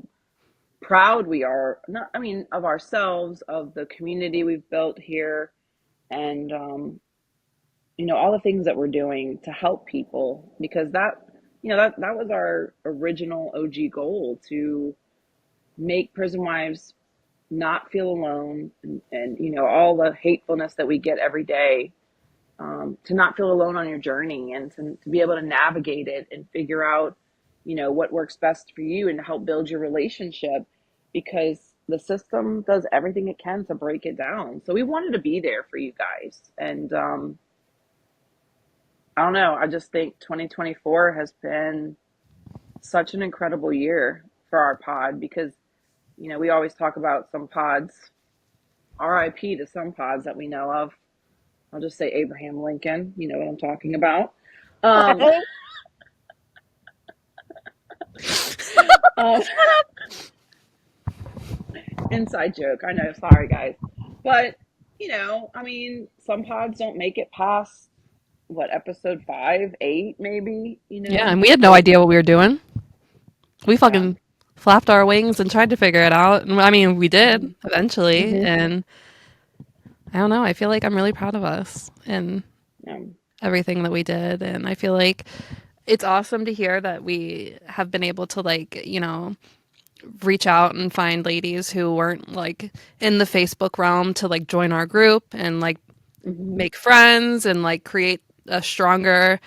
proud we are, not, I mean, of ourselves, of the community we've built here, and all the things that we're doing to help people because that was our original OG goal to make prison wives not feel alone, and all the hatefulness that we get every day, to not feel alone on your journey, and to be able to navigate it and figure out, what works best for you, and to help build your relationship, because the system does everything it can to break it down. So we wanted to be there for you guys. And I don't know, I just think 2024 has been such an incredible year for our pod, because we always talk about some pods, RIP to some pods that we know of. I'll just say Abraham Lincoln. You know what I'm talking about. Um, uh, inside joke. I know. Sorry, guys. But, I mean, some pods don't make it past, what, episode 5, 8, maybe, Yeah, and we had no So, idea what we were doing. We yeah. fucking flapped our wings and tried to figure it out. And I mean, we did Hmm. eventually. Hmm. And I don't know. I feel like I'm really proud of us and Yeah. everything that we did. And I feel like it's awesome to hear that we have been able to, like, reach out and find ladies who weren't like in the Facebook realm to like join our group and like Hmm. make friends and like create a stronger,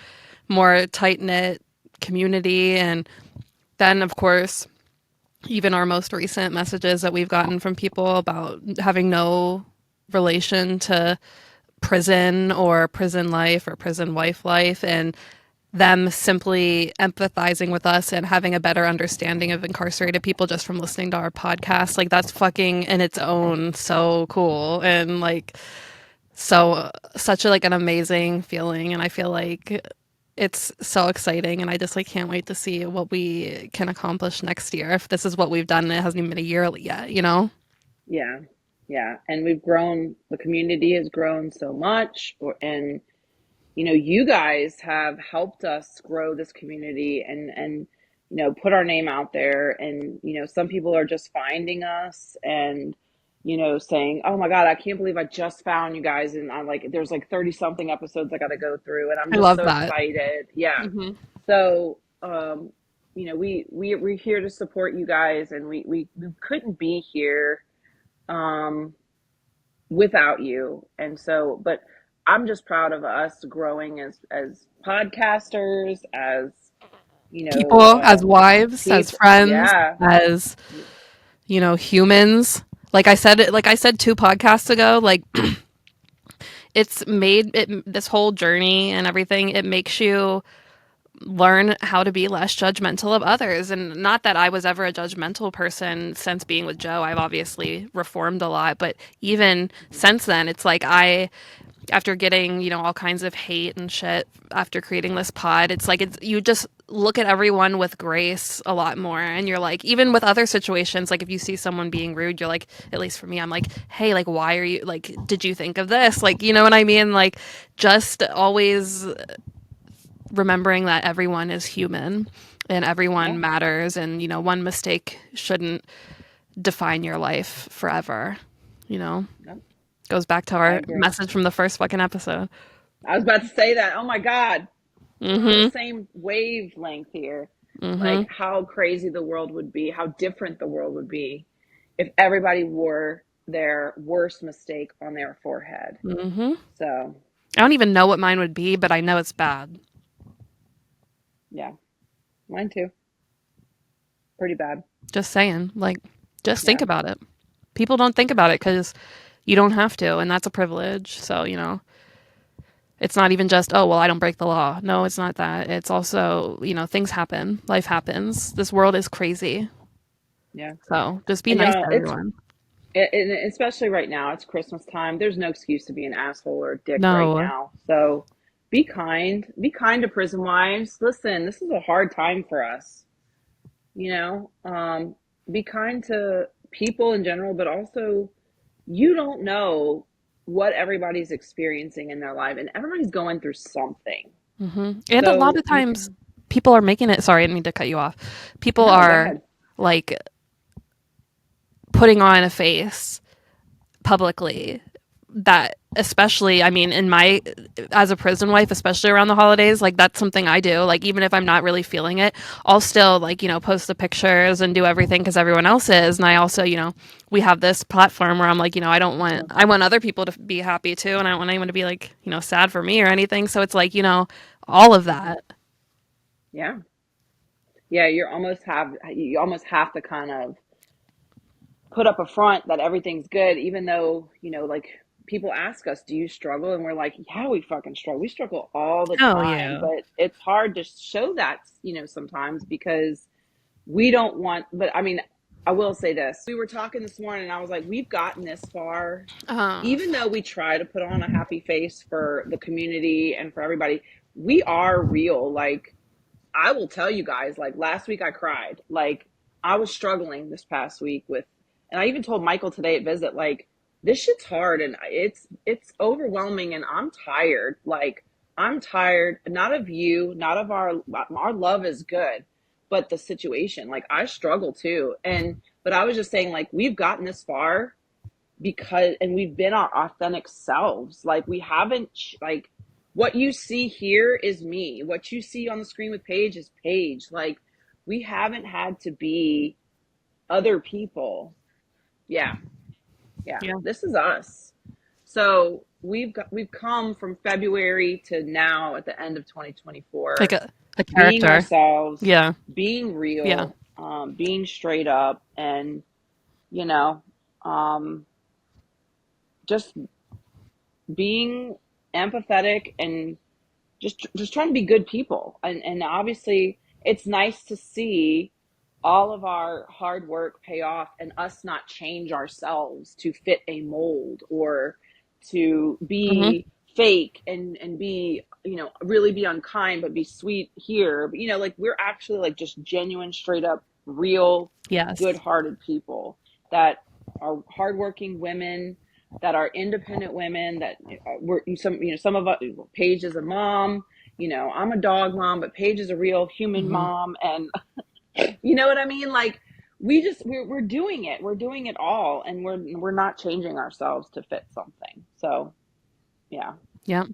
more tight knit community. And then, of course, even our most recent messages that we've gotten from people about having no relation to prison or prison life or prison wife life, and them simply empathizing with us and having a better understanding of incarcerated people just from listening to our podcast. Like, that's fucking in its own so cool. And like, so such a, like, an amazing feeling. And I feel like it's so exciting, and I just like can't wait to see what we can accomplish next year. If this is what we've done and it hasn't even been a year yet. Yeah. Yeah. And we've grown, the community has grown so much. And you guys have helped us grow this community, and put our name out there. And some people are just finding us, and saying, "Oh my God, I can't believe I just found you guys." And I'm like, there's like 30 something episodes I got to go through, and I'm I just love so that. excited. Yeah. Hmm. So we're here to support you guys, and we couldn't be here um without you. And so, but I'm just proud of us growing as podcasters, as People, as wives, as people. friends, Yeah. as humans. Like I said 2 podcasts ago, like it's made it, this whole journey and everything, it makes you learn how to be less judgmental of others. And not that I was ever a judgmental person since being with Joe. I've obviously reformed a lot, but even since then, it's like after getting, all kinds of hate and shit after creating this pod, it's like you just look at everyone with grace a lot more. And you're like, even with other situations, like if you see someone being rude, you're like, at least for me, I'm like, hey, like, why are you, like, did you think of this? Like, you know what I mean? Like, just always remembering that everyone is human and Yeah. everyone matters, and one mistake shouldn't define your life forever. you know Yep, Goes back to I our agree. message from the first fucking episode. I was about to say that. Oh my God, we're on the Mm-hmm. same wavelength here. Mm-hmm. Like, how crazy the world would be, how different the world would be if everybody wore their worst mistake on their forehead. Mm-hmm. So, I don't even know what mine would be, but I know it's bad. yeah, mine too. Pretty bad. Just saying, like, just think Yeah. about it. People don't think about it because you don't have to, and that's a privilege. So, it's not even just, oh, well, I don't break the law. No, it's not that. It's also, things happen. Life happens. This world is crazy. Yeah. So just be And nice to y'all, everyone. and especially right now, it's Christmas time. There's no excuse to be an asshole or a dick right No. now. So be kind. Be kind to prison wives. Listen, this is a hard time for us. You know, be kind to people in general, but also, you don't know what everybody's experiencing in their life, and everybody's going through something. Hmm. And a lot So of times people are making it, sorry, I didn't mean to cut you off. People no, go are ahead. like putting on a face publicly that especially, I mean, in my as a prison wife, especially around the holidays, like that's something I do. Like even if I'm not really feeling it, I'll still like, post the pictures and do everything because everyone else is. And I also, we have this platform where I'm like, I want other people to be happy too, and I don't want anyone to be like, sad for me or anything. So it's like, all of that. Yeah. Yeah, you almost have to kind of put up a front that everything's good, even though, like people ask us, do you struggle? And we're like, yeah, we fucking struggle. We struggle all the Oh time, yeah. but it's hard to show that, sometimes because we don't want, but I mean, I will say this. We were talking this morning and I was like, we've gotten this far, Uh, even though we try to put on a happy face for the community and for everybody, we are real. Like, I will tell you guys, like last week I cried. Like I was struggling this past week with, and I even told Michael today at visit, like this shit's hard and it's overwhelming and I'm tired. Like I'm tired, not of you, not of our love is good, but the situation. Like I struggle too. But I was just saying, like we've gotten this far because and we've been our authentic selves. Like we haven't like what you see here is me. What you see on the screen with Paige is Paige. Like we haven't had to be other people. Yeah. Yeah. yeah. This is us. So we've come from February to now at the end of Like 2024 a being character. ourselves, Yeah. being Yeah. real, being straight up and you know, um just being empathetic and just trying to be good people and obviously it's nice to see all of our hard work pay off and us not change ourselves to fit a mold or to Hmm. be fake and be really be unkind but be sweet here but like we're actually like just genuine straight up real Yes. good-hearted people that are hardworking women that are independent women that we're some of us. Paige is a mom, I'm a dog mom, but Paige is a real human Hmm. mom, and you know what I mean. Like we're doing it, we're doing it all, and we're not changing ourselves to fit something. So yeah, Yeah.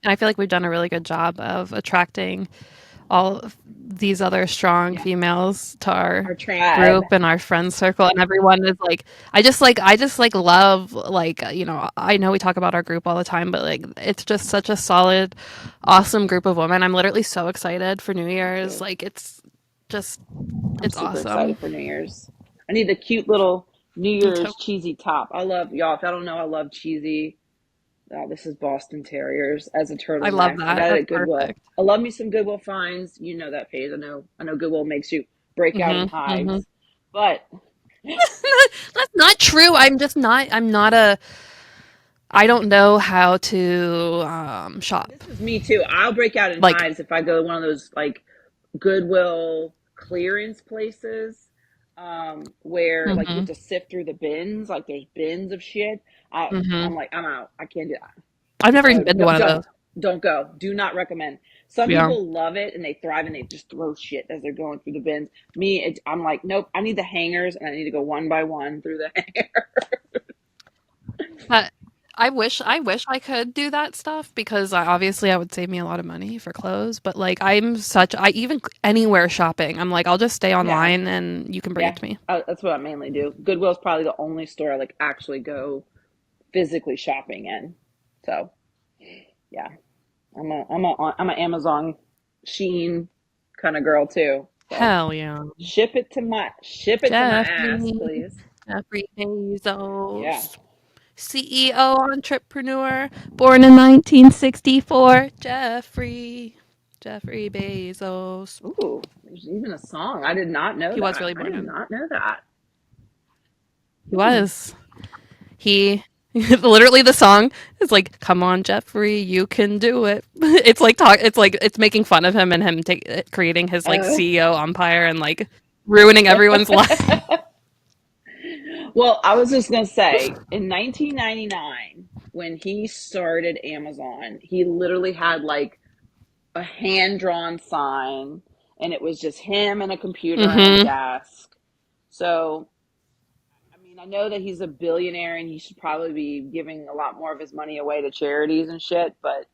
And I feel like we've done a really good job of attracting all of these other strong yeah, females to our our tribe. group and our friend circle, and everyone is like, I just like love, like, I know we talk about our group all the time, but like it's just such a solid, awesome group of women. I'm literally so excited for New Me Year's. too. Like it's I'm it's super awesome. excited for New Year's. I need the cute little New Me too. Year's cheesy top. I love y'all. If I don't know, I love cheesy. This is Boston Terriers as a I love turtleneck. I that. got it That's at Goodwill. perfect. I love me some Goodwill finds. You know that phase. I know Goodwill makes you break out in Hmm. Hmm. hives. But That's not true. I don't know how to shop. this is me too. I'll break out in Like, hives if I go to one of those like Goodwill clearance places where like you have hmm to sift through the bins. Like there's bins of shit. I'm hmm like, I'm out. I can't do that. I've never even So been to one of those. don't go. Do not recommend. Some Yeah. people love it and they thrive and they just throw shit as they're going through the bins. I'm like, nope. I need the hangers and I need to go one by one through the hanger. But I wish I could do that stuff because obviously I would save me a lot of money for clothes. But like I even anywhere shopping, I'm like, I'll just stay Yeah, online and you can bring it yeah. to me. That's what I mainly do. Goodwill's probably the only store I like actually go physically shopping in. So yeah, I'm a Amazon Sheen kind of girl too. So Hell yeah. ship it to my ass, Jeffrey, please. Jeffrey Yeah. Bezos, CEO, entrepreneur, born in 1964. Jeffrey Bezos. Ooh, there's even a song. I did not know He was that. really I born did in. not know that. He Hmm. was. He literally the song is like, "Come on, Jeffrey, you can do it." It's like it's making fun of him and him creating his like Uh, CEO empire and like ruining everyone's life. well, I was just gonna say, in 1999, when he started Amazon, he literally had like a hand-drawn sign, and it was just him and a computer and a Hmm. desk. So, I mean, I know that he's a billionaire and he should probably be giving a lot more of his money away to charities and shit, but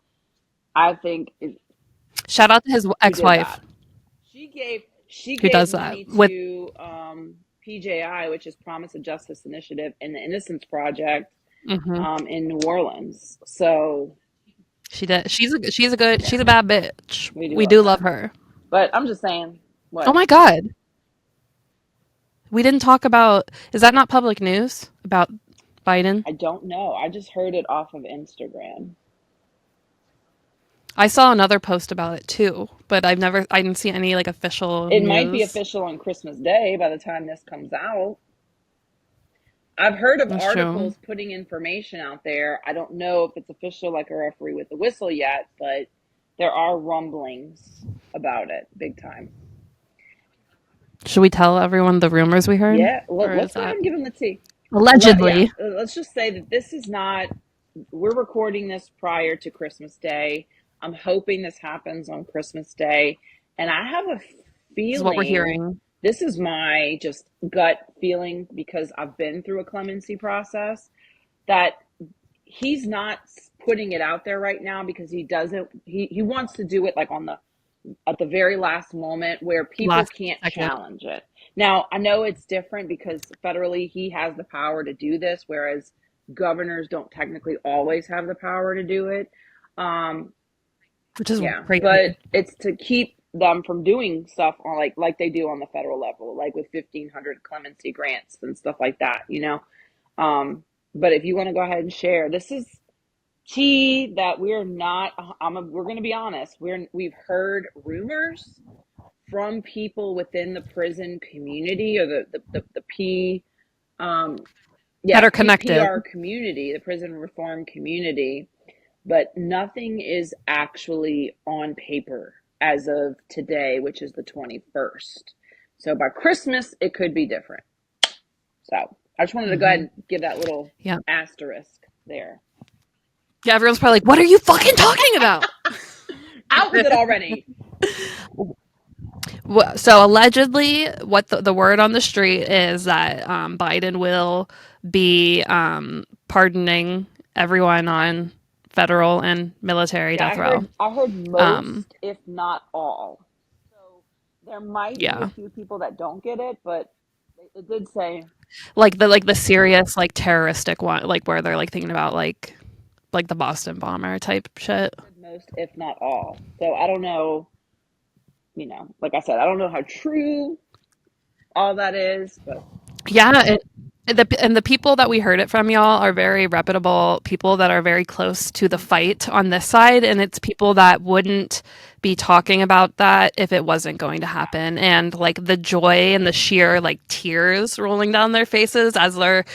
I think Shout out to his who did that? ex-wife She who gave does that money with. to PJI, which is Promise of Justice Initiative, and the Innocence Project Mhm. in New Orleans. So She did. She's a good. yeah, She's a bad bitch. we do We love do love her. her. But I'm just saying, Oh what? my god. We didn't talk about. Is that not public news about Biden? I don't know. I just heard it off of Instagram. I saw another post about it too, but I didn't see any like official It might be news. official on Christmas Day by the time this comes out. I've heard of That's true. articles putting information out there. I don't know if it's official like a referee with the whistle yet, but there are rumblings about it big time. Should we tell everyone the rumors we heard? Yeah, Or is let's go ahead that and give them the tea. Yeah, allegedly? let's just say that this is not, we're recording this prior to Christmas Day. I'm hoping this happens on Christmas Day. And I have a This is what we're feeling, hearing. this is my just gut feeling because I've been through a clemency process, that he's not putting it out there right now because he doesn't, he wants to do it like on the at the very last moment where people Last can't second. challenge it. Now, I know it's different because federally he has the power to do this, whereas governors don't technically always have the power to do it. Um, Which is yeah, but crazy. it's to keep them from doing stuff on like they do on the federal level, like with 1,500 clemency grants and stuff like that. But if you want to go ahead and share, this is that we're not. We're going to be honest. We've heard rumors from people within the prison community or the um That yeah are connected. PR community, the prison reform community, but nothing is actually on paper as of today, which is the 21st. So by Christmas it could be different. So I just wanted to go ahead Hmm. and give that little Yeah. asterisk there. Yeah. Everyone's probably like, "What are you fucking talking about?" Out with it already. So allegedly, what the word on the street is that Biden will be pardoning everyone on federal and military Yeah, death row. I heard Um, most, if not all. So there might be a yeah, few people that don't get it, but it did say like the serious like terroristic one, like where they're like thinking about like the Boston bomber type shit. most, if not all. So I don't know, like I said, I don't know how true all that is, but Yeah, and the people that we heard it from, y'all, are very reputable people that are very close to the fight on this side, and it's people that wouldn't be talking about that if it wasn't going to yeah. happen. And like the joy and the sheer like tears rolling down their faces as they're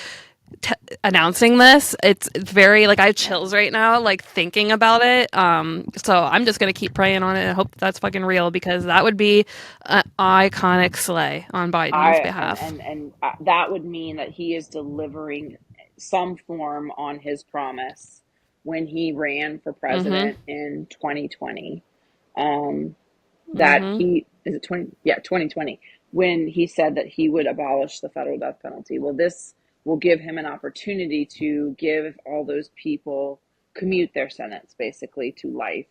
t- announcing this, it's very like I have Yeah. chills right now, like thinking about it. So I'm just gonna keep praying on it and hope that's fucking real because that would be an iconic slay on Biden's I and behalf. and and that would mean that he is delivering some form on his promise when he ran for Mm-hmm. president in 2020. Um, that Mm-hmm. he is it 20, yeah, 2020, when he said that he would abolish the federal death penalty. Well, this will give him an opportunity to give all those people commute their sentence basically to life.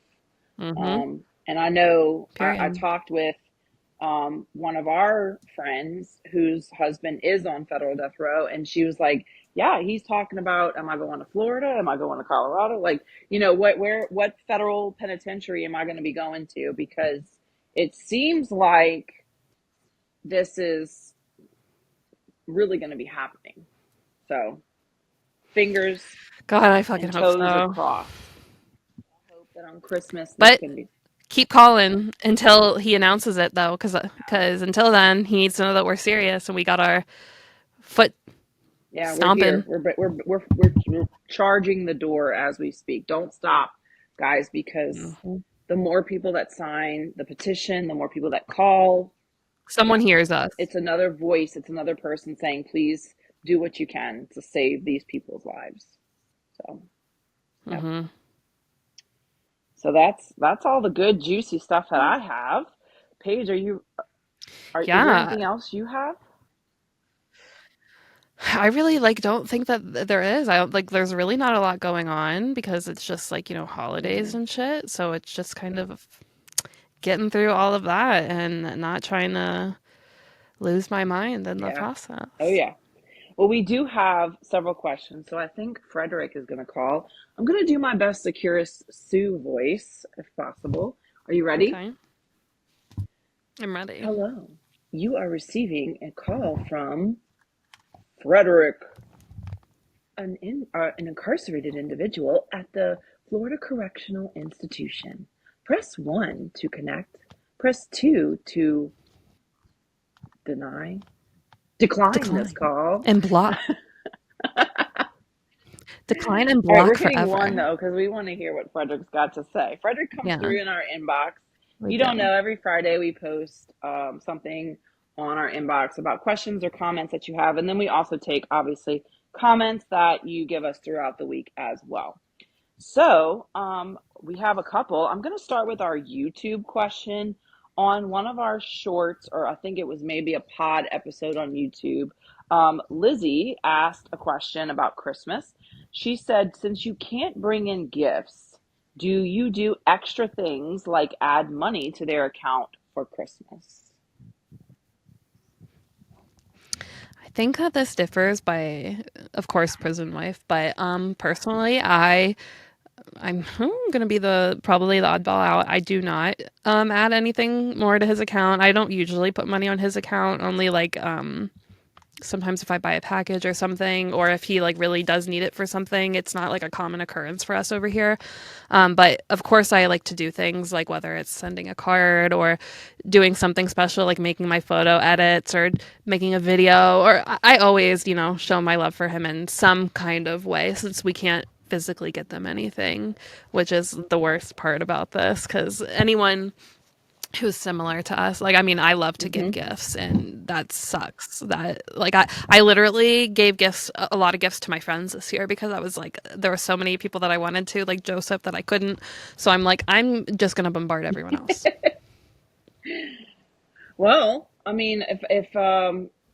Mm-hmm. And I know I Period. talked with one of our friends whose husband is on federal death row, and she was like, "Yeah, he's talking about, am I going to Florida? Am I going to Colorado? Like, what federal penitentiary am I going to be going to? Because it seems like this is really going to be happening. So, fingers God, I fucking and hope toes are so. crossed. I hope that on Christmas this But can be. keep calling until he announces it, though, because until then, he needs to know that we're serious and we got our foot Yeah, we're here. stomping. We're charging the door as we speak. Don't stop, guys, because Mhm. the more people that sign the petition, the more people that call, Someone hears us. it's another voice, it's another person saying, "Please do what you can to save these people's lives." So, yep. Hmm. So that's all the good juicy stuff that I have. Paige, is there Yeah. anything else you have? I really like don't think that there is. I don't like there's really not a lot going on because it's just like, holidays Hmm. and shit. So it's just kind of getting through all of that and not trying to lose my mind in the Yeah. Oh, process. yeah. Well, we do have several questions, so I think Frederick is going to call. I'm going to do my best to Curious Sue voice, if possible. Are you ready? Okay, I'm ready. Hello. You are receiving a call from Frederick, an incarcerated individual at the Florida Correctional Institution. Press 1 to connect. Press 2 to deny. Decline this Decline call. and block. Decline and All right, we're block hitting one forever. though because we want to hear what Frederick's got to say. Frederick comes Yeah, through in our inbox. we You don't do. know, every Friday we post something on our inbox about questions or comments that you have. And then we also take, obviously, comments that you give us throughout the week as well. So, we have a couple. I'm going to start with our YouTube question on one of our shorts, or I think it was maybe a pod episode on YouTube. Lizzie asked a question about Christmas. She said, since you can't bring in gifts, do you do extra things like add money to their account for Christmas? I think that this differs by, of course, prison life, but personally, I'm gonna be the probably the oddball out. I do not add anything more to his account. I don't usually put money on his account. Only like sometimes if I buy a package or something, or if he like really does need it for something. It's not like a common occurrence for us over here. But of course, I like to do things like whether it's sending a card or doing something special, like making my photo edits or making a video. Or I always, show my love for him in some kind of way since we can't physically get them anything, which is the worst part about this because anyone who's similar to us. Like, I mean, I love to give Hmm. gifts, and that sucks. That like I literally gave gifts, a lot of gifts to my friends this year because I was like, there were so many people that I wanted to, like Joseph, that I couldn't. So I'm like, I'm just gonna bombard everyone else. Well, I mean, if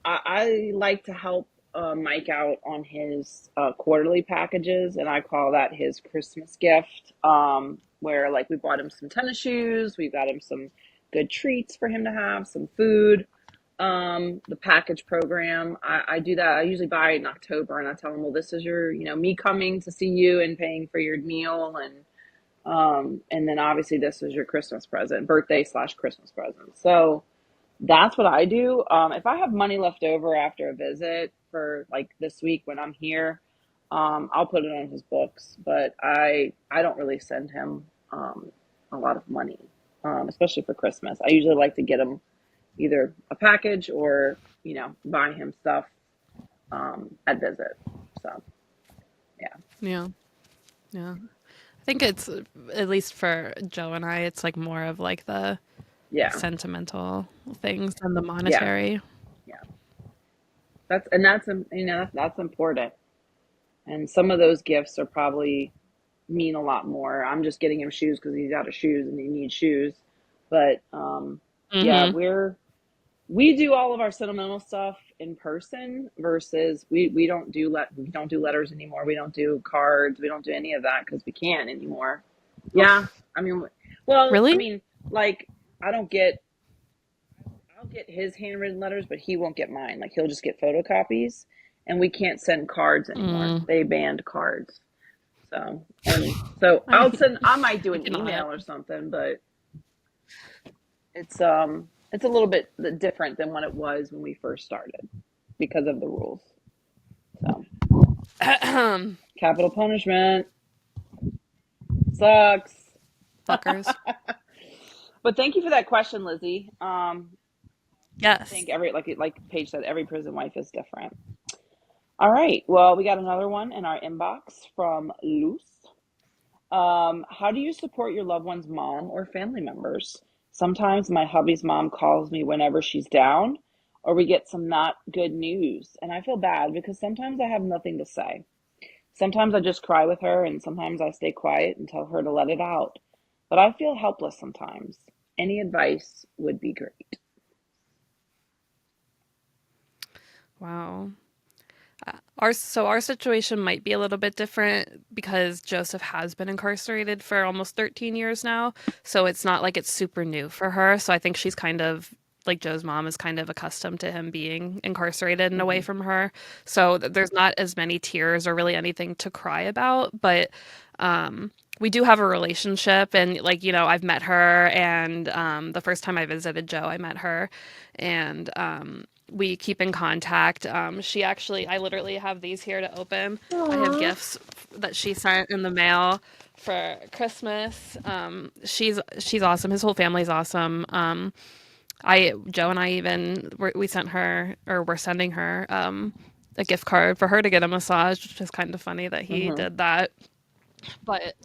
I like to help Mike out on his quarterly packages, and I call that his Christmas gift. Where like we bought him some tennis shoes, we got him some good treats for him to have, some food. The package program, I do that. I usually buy it in October, and I tell him, well, this is your, me coming to see you and paying for your meal, and then obviously this is your Christmas present, birthday slash Christmas present. So that's what I do. If I have money left over after a visit for like this week when I'm here, I'll put it on his books. But I don't really send him a lot of money, especially for Christmas. I usually like to get him either a package or buy him stuff at visit. So yeah, Yeah, yeah. I think it's at least for Joe and I, it's like more of like the yeah, sentimental things than the yeah, monetary. yeah. That's that's important. And some of those gifts are probably mean a lot more. I'm just getting him shoes because he's out of shoes and he needs shoes. But yeah, Mm-hmm. we do all of our sentimental stuff in person versus we don't do letters anymore. We don't do cards. We don't do any of that because we can't anymore. Yeah, I mean, well, I Really? mean, like I don't get I'll get his handwritten letters, but he won't get mine. Like he'll just get photocopies, and we can't send cards anymore. Mm. They banned cards. So I I might do I an cannot. email or something, but it's a little bit different than what it was when we first started because of the rules. So capital punishment sucks. Fuckers. But thank you for that question, Lizzie. I Yes. think like Paige said, every prison wife is different. All right. Well, we got another one in our inbox from Luce. How do you support your loved one's mom or family members? Sometimes my hubby's mom calls me whenever she's down, or we get some not good news, and I feel bad because sometimes I have nothing to say. Sometimes I just cry with her, and sometimes I stay quiet and tell her to let it out. But I feel helpless sometimes. Any advice would be great. Wow. Our situation might be a little bit different because Joseph has been incarcerated for almost 13 years now. So it's not like it's super new for her. So I think she's kind of like Joe's mom is kind of accustomed to him being incarcerated and away Hmm. from her. So there's not as many tears or really anything to cry about, but we do have a relationship and like, I've met her and the first time I visited Joe, I met her and we keep in contact. She actually, I literally have these here to open. I have Aw. gifts that she sent in the mail for Christmas. She's awesome. His whole family's awesome. I Joe and I even we sent her or we're sending her a gift card for her to get a massage, which is kind of funny that he Hmm. did that. But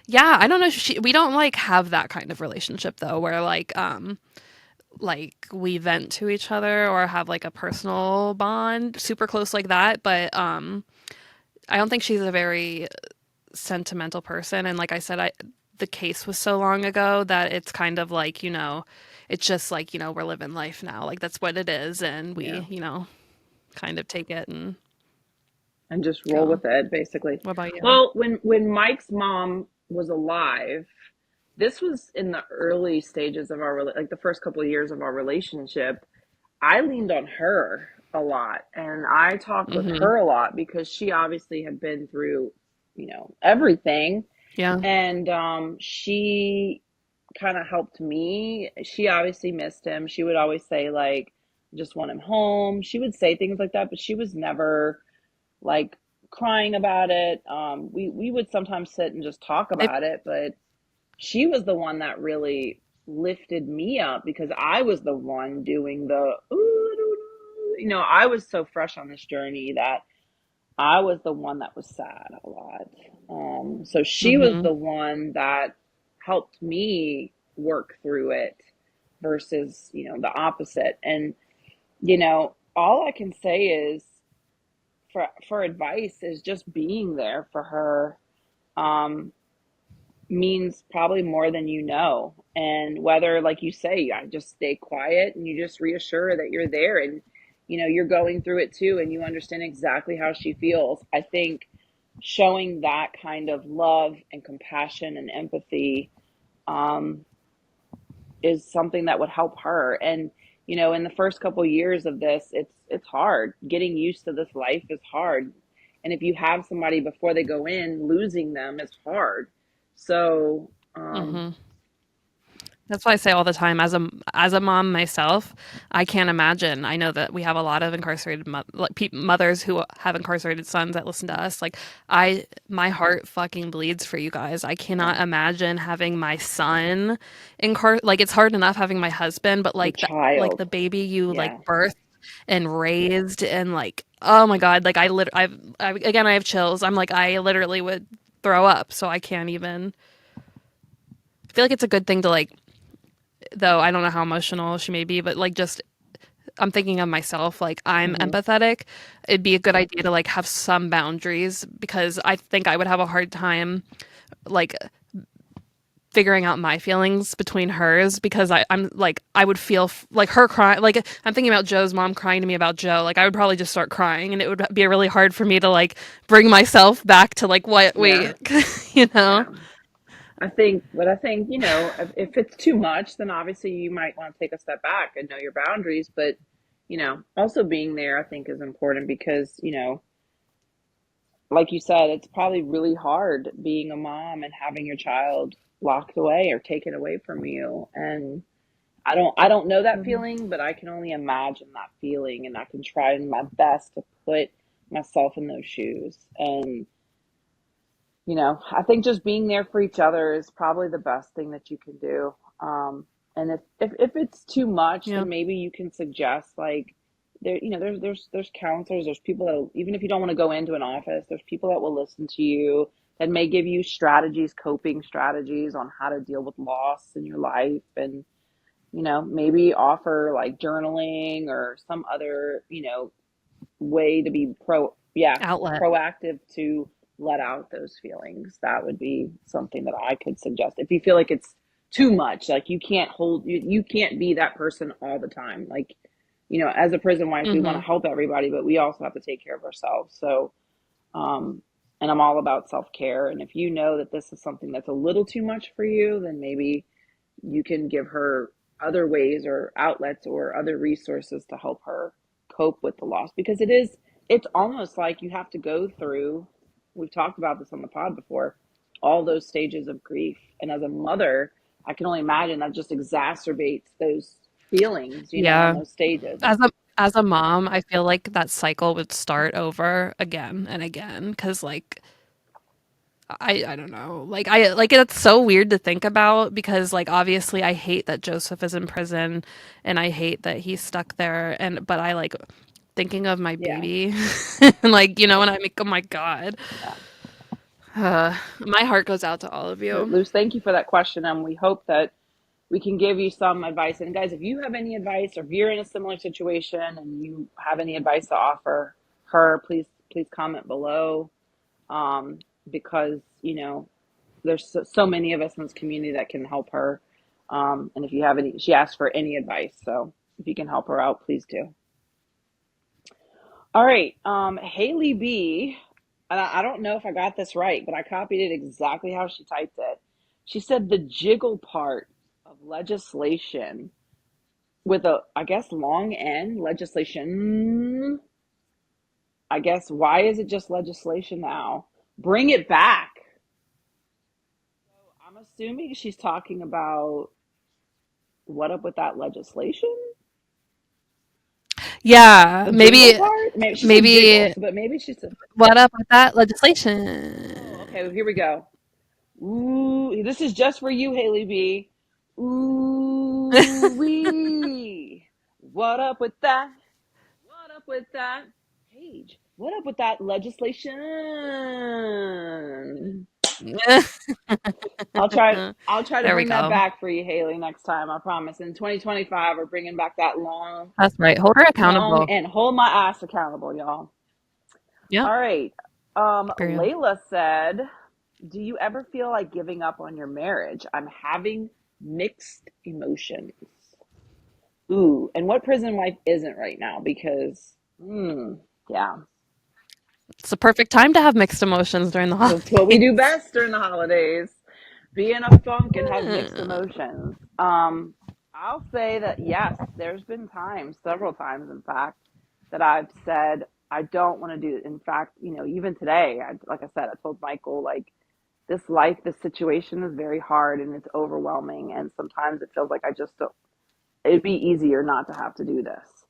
yeah, I don't know. We don't like have that kind of relationship though, where like we vent to each other or have like a personal bond super close like that. But I don't think she's a very sentimental person. And like I said, the case was so long ago that it's kind of like it's just like we're living life now. Like that's what it is, and Yeah. we kind of take it and And just roll go. with it, basically. What about you? Well, when Mike's mom was alive, this was in the early stages of like the first couple of years of our relationship. I leaned on her a lot and I talked with Mm-hmm. her a lot because she obviously had been through, everything. Yeah. And she kind of helped me. She obviously missed him. She would always say, like, just want him home. She would say things like that, but she was never like crying about it. We would sometimes sit and just talk They, about it, but she was the one that really lifted me up because I was the one doing the, ooh, I was so fresh on this journey that I was the one that was sad a lot. So she was mm-hmm. the one that helped me work through it versus, the opposite. And, all I can say is for advice is just being there for her. Um, means probably more than you know. And whether, like you say, I just stay quiet and you just reassure that you're there and you're going through it too and you understand exactly how she feels. I think showing that kind of love and compassion and empathy um, is something that would help her. And in the first couple years of this, it's hard. Getting used to this life is hard. And if you have somebody before they go in, losing them is hard. So, Mm-hmm. That's why I say all the time, as a mom myself, I can't imagine. I know that we have a lot of incarcerated mothers who have incarcerated sons that listen to us. Like my heart fucking bleeds for you guys. I yeah, cannot imagine having my son like it's hard enough having my husband, but your like child. the baby you like Yeah, birthed and raised and like oh my god, like again I have chills. I'm like I literally would throw up, so I can't even. I feel like it's a good thing to like though I don't know how emotional she may be, but like just I'm thinking of myself, like I'm hmm, empathetic. It'd be a good idea to like have some boundaries because I think I would have a hard time like figuring out my feelings between hers because I'm like I would feel like her crying. Like I'm thinking about Joe's mom crying to me about Joe. Like I would probably just start crying, and it would be really hard for me to like bring myself back to like what yeah, wait, you know? yeah. I think, if it's too much, then obviously you might want to take a step back and know your boundaries. But, also being there, I think is important because, like you said, it's probably really hard being a mom and having your child locked away or taken away from you. And I don't know that Mhm. feeling, but I can only imagine that feeling and I can try my best to put myself in those shoes. And, I think just being there for each other is probably the best thing that you can do. And if it's too much, Yeah. then maybe you can suggest like there, there's counselors, there's people that even if you don't want to go into an office, there's people that will listen to you that may give you strategies, coping strategies on how to deal with loss in your life and maybe offer like journaling or some other, way to be Outlet. proactive to let out those feelings. That would be something that I could suggest. If you feel like it's too much, like you can't be that person all the time. Like, as a prison wife, we want to Mhm. help everybody, but we also have to take care of ourselves. So, um, and I'm all about self care. And if you know that this is something that's a little too much for you, then maybe you can give her other ways or outlets or other resources to help her cope with the loss, because it's almost like you have to go through, we've talked about this on the pod before, all those stages of grief. And as a mother, I can only imagine that just exacerbates those feelings, in Yeah. those stages. As a mom, I feel like that cycle would start over again and again because like I don't know. Like it's so weird to think about because like obviously I hate that Joseph is in prison and I hate that he's stuck there and but I like thinking of my Yeah. baby and like when I make oh my god. Yeah. My heart goes out to all of you. Luce, thank you for that question. And we hope that we can give you some advice. And guys, if you have any advice or if you're in a similar situation and you have any advice to offer her, please comment below. Because, there's so many of us in this community that can help her. And if you have any, she asked for any advice. So if you can help her out, please do. All right. Haley B, and I don't know if I got this right, but I copied it exactly how she typed it. She said the jiggle part of legislation with a, I guess, long N, legislation. I guess, why is it just legislation now? Bring it back. So I'm assuming she's talking about what up with that legislation? Yeah, The jiggle maybe part? Maybe she said jiggle, maybe so but maybe she said, what up with that oh, legislation? okay, well, here we go. Ooh, this is just for you, Haley B. Ooh wee. What up with that? What up with that? Paige, what up with that legislation? I'll try to There we bring that go. back for you, Haley, next time. I promise. In 2025, we're bringing back that That's right. Hold her long, accountable. and hold my ass accountable, y'all. Yep. All right. Period. Layla said, "Do you ever feel like giving up on your marriage? I'm having mixed emotions." Ooh, and what prison life isn't right now? Because, yeah, It's the perfect time to have mixed emotions during the that's what we do holidays. best during the holidays. Be in a funk and have mixed Yeah. emotions. I'll say that yes, there's been times, several times, in fact, that I've said I don't want to do it. In fact, even today, like I said, I told Michael, like, this situation is very hard and it's overwhelming, and sometimes it feels like I just don't. It'd be easier not to have to do this.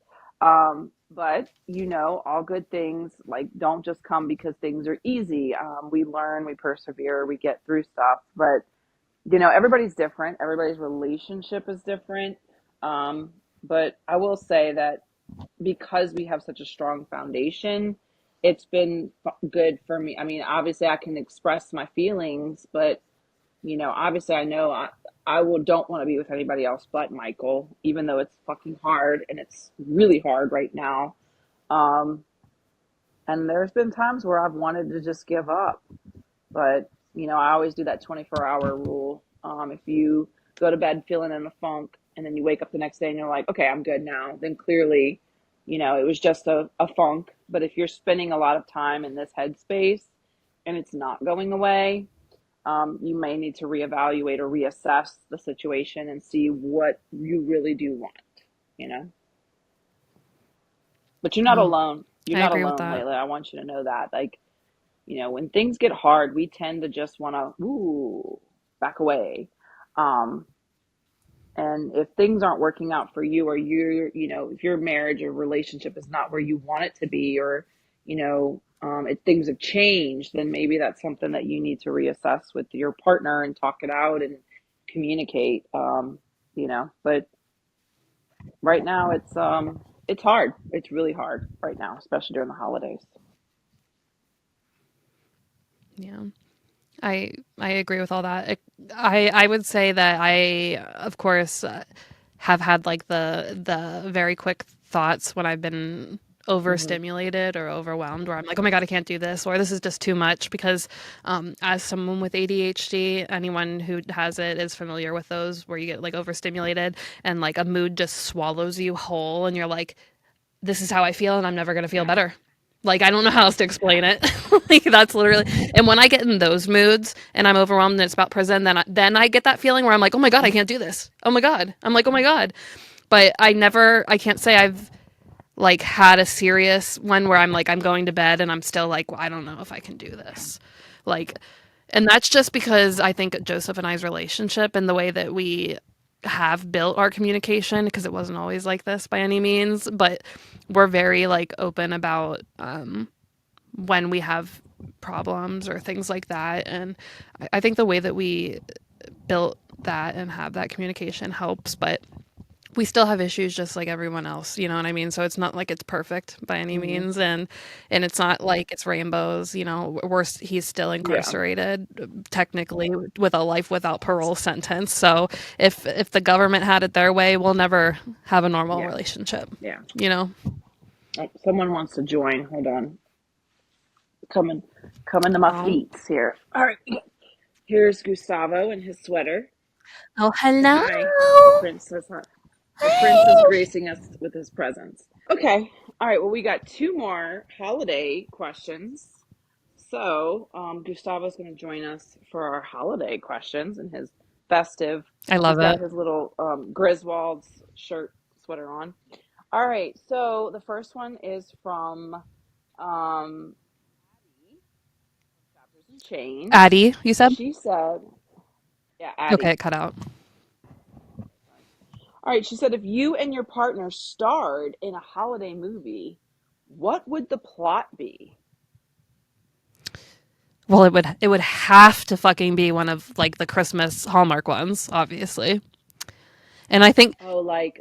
But all good things like don't just come because things are easy. We learn, we persevere, we get through stuff. But everybody's different. Everybody's relationship is different. But I will say that because we have such a strong foundation, it's been good for me. I mean, obviously, I can express my feelings, but obviously, I know I will don't want to be with anybody else but Michael, even though it's fucking hard and it's really hard right now. Um, and there's been times where I've wanted to just give up, but I always do that 24-hour rule. If you go to bed feeling in a funk and then you wake up the next day and you're like, okay, I'm good now, then clearly, it was just a funk. But if you're spending a lot of time in this headspace and it's not going away, you may need to reevaluate or reassess the situation and see what you really do want, you know? But you're not Yeah. alone. You're I not agree with alone, that. Layla. I want you to know that. Like, when things get hard, we tend to just want to, back away. Um, and if things aren't working out for you, or if your marriage or relationship is not where you want it to be, or, if things have changed, then maybe that's something that you need to reassess with your partner and talk it out and communicate. But right now it's hard. It's really hard right now, especially during the holidays. Yeah. I agree with all that. I would say that I of course have had like the very quick thoughts when I've been Hmm. overstimulated or overwhelmed where I'm like, oh my god, I can't do this, or this is just too much because as someone with ADHD, anyone who has it is familiar with those where you get like overstimulated and like a mood just swallows you whole and you're like, this is how I feel and I'm never going to feel Yeah. better. Like, I don't know how else to Yeah. explain it. Like, that's literally, and when I get in those moods and I'm overwhelmed and it's about prison, then I get that feeling where I'm like, oh my God, I can't do this. Oh my God. I'm like, oh my God. But I can't say I've like had a serious one where I'm like, I'm going to bed and I'm still like, well, I don't know if I can do this. Like, and that's just because I think Joseph and I's relationship and the way that we have built our communication, because it wasn't always like this by any means, but we're very like open about when we have problems or things like that. And I think the way that we built that and have that communication helps, but we still have issues just like everyone else, you know what I mean? So it's not like it's perfect by any Hmm. means, and it's not like it's rainbows, you know. He's still Yeah. incarcerated technically with a life without parole sentence. So if the government had it their way, we'll never have a normal Yeah. relationship, Yeah. you know. Oh, someone wants to join. Hold on. Coming, coming to my Oh, feet here. All right. Here's Gustavo in his sweater. oh, Say hello. hi. The princess. The prince is Hi. gracing us with his presence. Okay. All right. Well, we got two more holiday questions. So, Gustavo's going to join us for our holiday questions and his festive. I He's love got it. his little Griswold's shirt sweater on. All right. So the first one is from Addie from Chapters and Chains. Addie, you said? She said, "Yeah, Okay, Addie." it cut out. Sorry. All right. She said, "If you and your partner starred in a holiday movie, what would the plot be?" Well, it would have to fucking be one of like the Christmas Hallmark ones, obviously. And I think Oh, like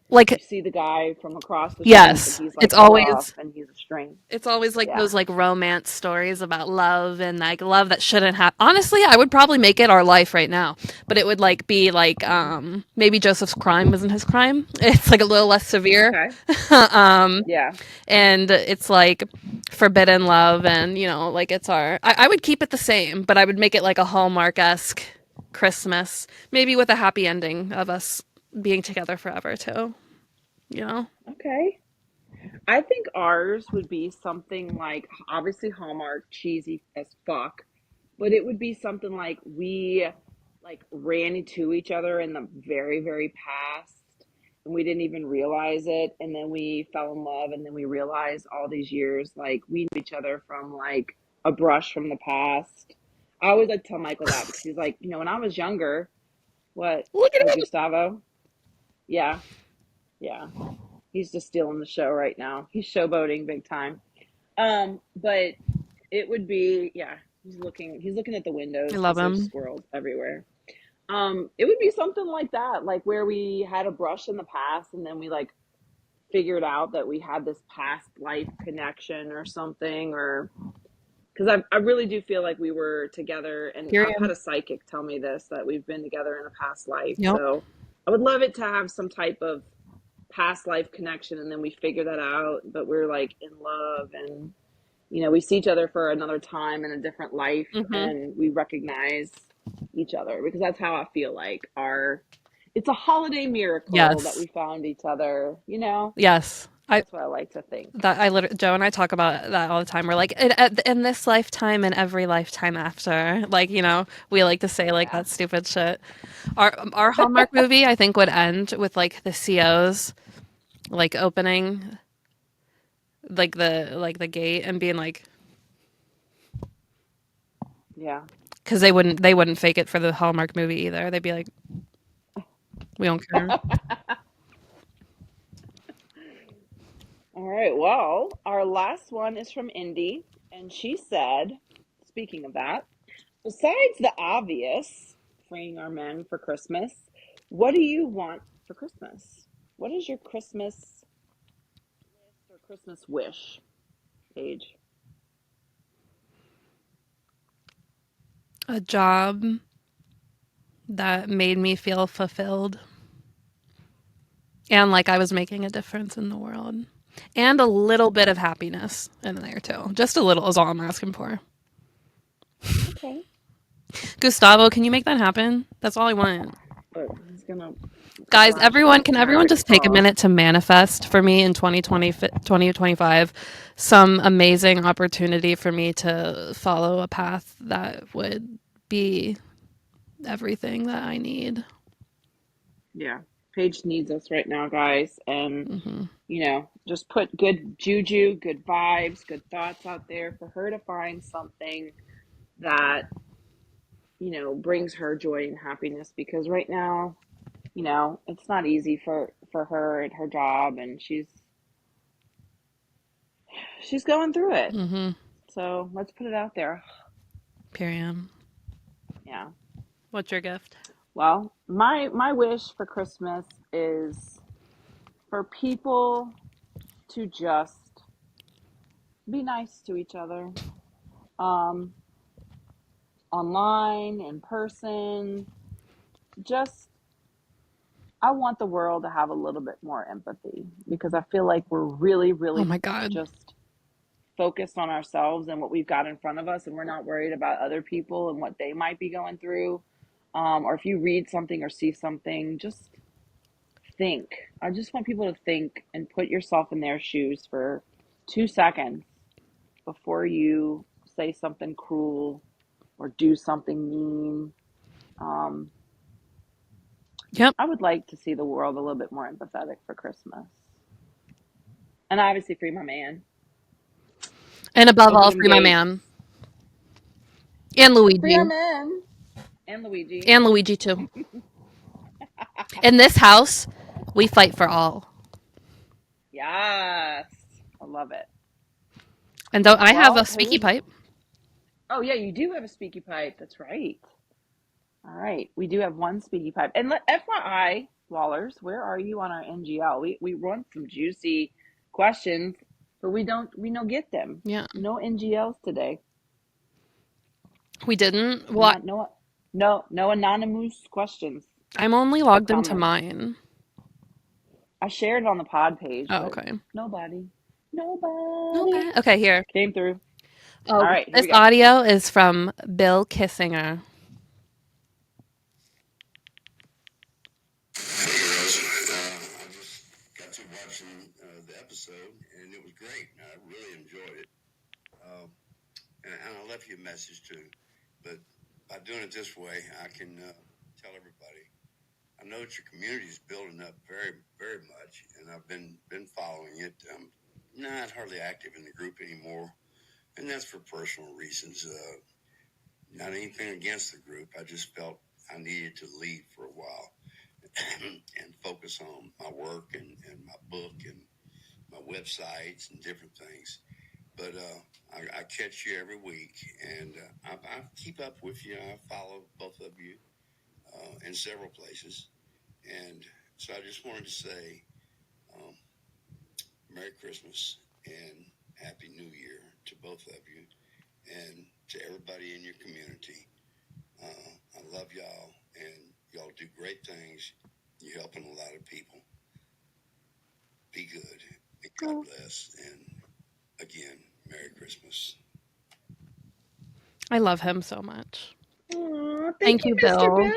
like you see the guy from across the street, but yes, he's it's like cut off always and he's a string. it's always like Yeah. those like romance stories about love and like love that shouldn't happen. Honestly, I would probably make it our life right now, but it would like be like Hmm. maybe Joseph's crime wasn't his crime. It's like a little less severe. Okay. um Yeah. and it's like forbidden love, and you know, like it's I would keep it the same, but I would make it like a Hallmark-esque Christmas, maybe with a happy ending of us being together forever too, you know. Okay. I think ours would be something like obviously Hallmark, cheesy as fuck, but it would be something like we like ran into each other in the very, very past and we didn't even realize it. And then we fell in love and then we realized all these years like we knew each other from like a brush from the past. I always like to tell Michael that because he's like, when I was younger, what? Look at Oh, him. Gustavo? Yeah, yeah. He's just stealing the show right now. He's showboating big time. But it would be, yeah, he's looking at the I windows love because there's him. squirrels everywhere. It would be something like that, like where we had a brush in the past and then we like figured out that we had this past life connection or something, or because I really do feel like we were together, and I've had Period. a psychic tell me this, that we've been together in a past life. Yep. So I would love it to have some type of past life connection and then we figure that out, but we're like in love and we see each other for another time in a different life Hmm. and we recognize each other because that's how I feel like our it's a holiday miracle that Yes. we found each other. Yes. That's what I like to think. I literally, Joe and I talk about that all the time. We're like, in this lifetime and every lifetime after. Like, you know, we like to say like Yeah. that stupid shit. Our Hallmark movie, I think, would end with like the COs like opening like the gate and being like, Yeah. because they wouldn't fake it for the Hallmark movie either. They'd be like, we don't care. All right. Well, our last one is from Indy, and she said, speaking of that, besides the obvious, freeing our men for Christmas, what do you want for Christmas? What is your Christmas list or Christmas wish, Paige? A job that made me feel fulfilled and like I was making a difference in the world. And a little bit of happiness in there too. Just a little is all I'm asking for. Okay. Gustavo, can you make that happen? That's all I want. Look, he's gonna. Guys, everyone, can everyone Fingers just take a crossed. minute to manifest for me in 2025 some amazing opportunity for me to follow a path that would be everything that I need. Yeah. Paige needs us right now, guys. And, just put good juju, good vibes, good thoughts out there for her to find something that, brings her joy and happiness because right now, it's not easy for her and her job and she's going through it. So, let's put it out there. Period. Yeah. What's your gift? Well, my wish for Christmas is for people to just be nice to each other. Um, online, in person, just I want the world to have a little bit more empathy because I feel like we're really, Oh really my God. just focused on ourselves and what we've got in front of us, and we're not worried about other people and what they might be going through. Or if you read something or see something, just think. I just want people to think and put yourself in their shoes for 2 seconds before you say something cruel or do something mean. Um, Yep. I would like to see the world a little bit more empathetic for Christmas. And obviously, free my man. And above Open all, them free my gates. man. And Free our Luigi. man. And Luigi. And Luigi, too. In this house, we fight for all. Yes. I love it. And though I have a Well, squeaky Paige. pipe. Oh, yeah, you do have a speaky pipe. That's right. All right. We do have one speaky pipe. And FYI, Wallers, where are you on our NGL? We want some juicy questions, but we don't get them. Yeah. No NGLs today. We didn't. Well, No anonymous questions I'm only or logged into comments. mine. I shared it on the pod page, Oh, but okay. nobody, No nobody bad. Okay, here. came through. All Oh, right, here this we go. audio is from Bill Kissinger. Hey girls, I just got to watching the episode and it was great. I really enjoyed it. And I left you a message too. But by doing it this way, I can tell everybody. I know that your community is building up very, very much, and I've been following it. I'm not hardly active in the group anymore, and that's for personal reasons. Not anything against the group. I just felt I needed to leave for a while and focus on my work and my book and my websites and different things. But I catch you every week, and I keep up with you. I follow both of you in several places. And so I just wanted to say um, Merry Christmas and Happy New Year to both of you and to everybody in your community. I love y'all, and y'all do great things. You're helping a lot of people. Be good, and God bless. And again, Merry Christmas. I love him so much. Aw, thank Thank you, you, Mr. Bill. Bill.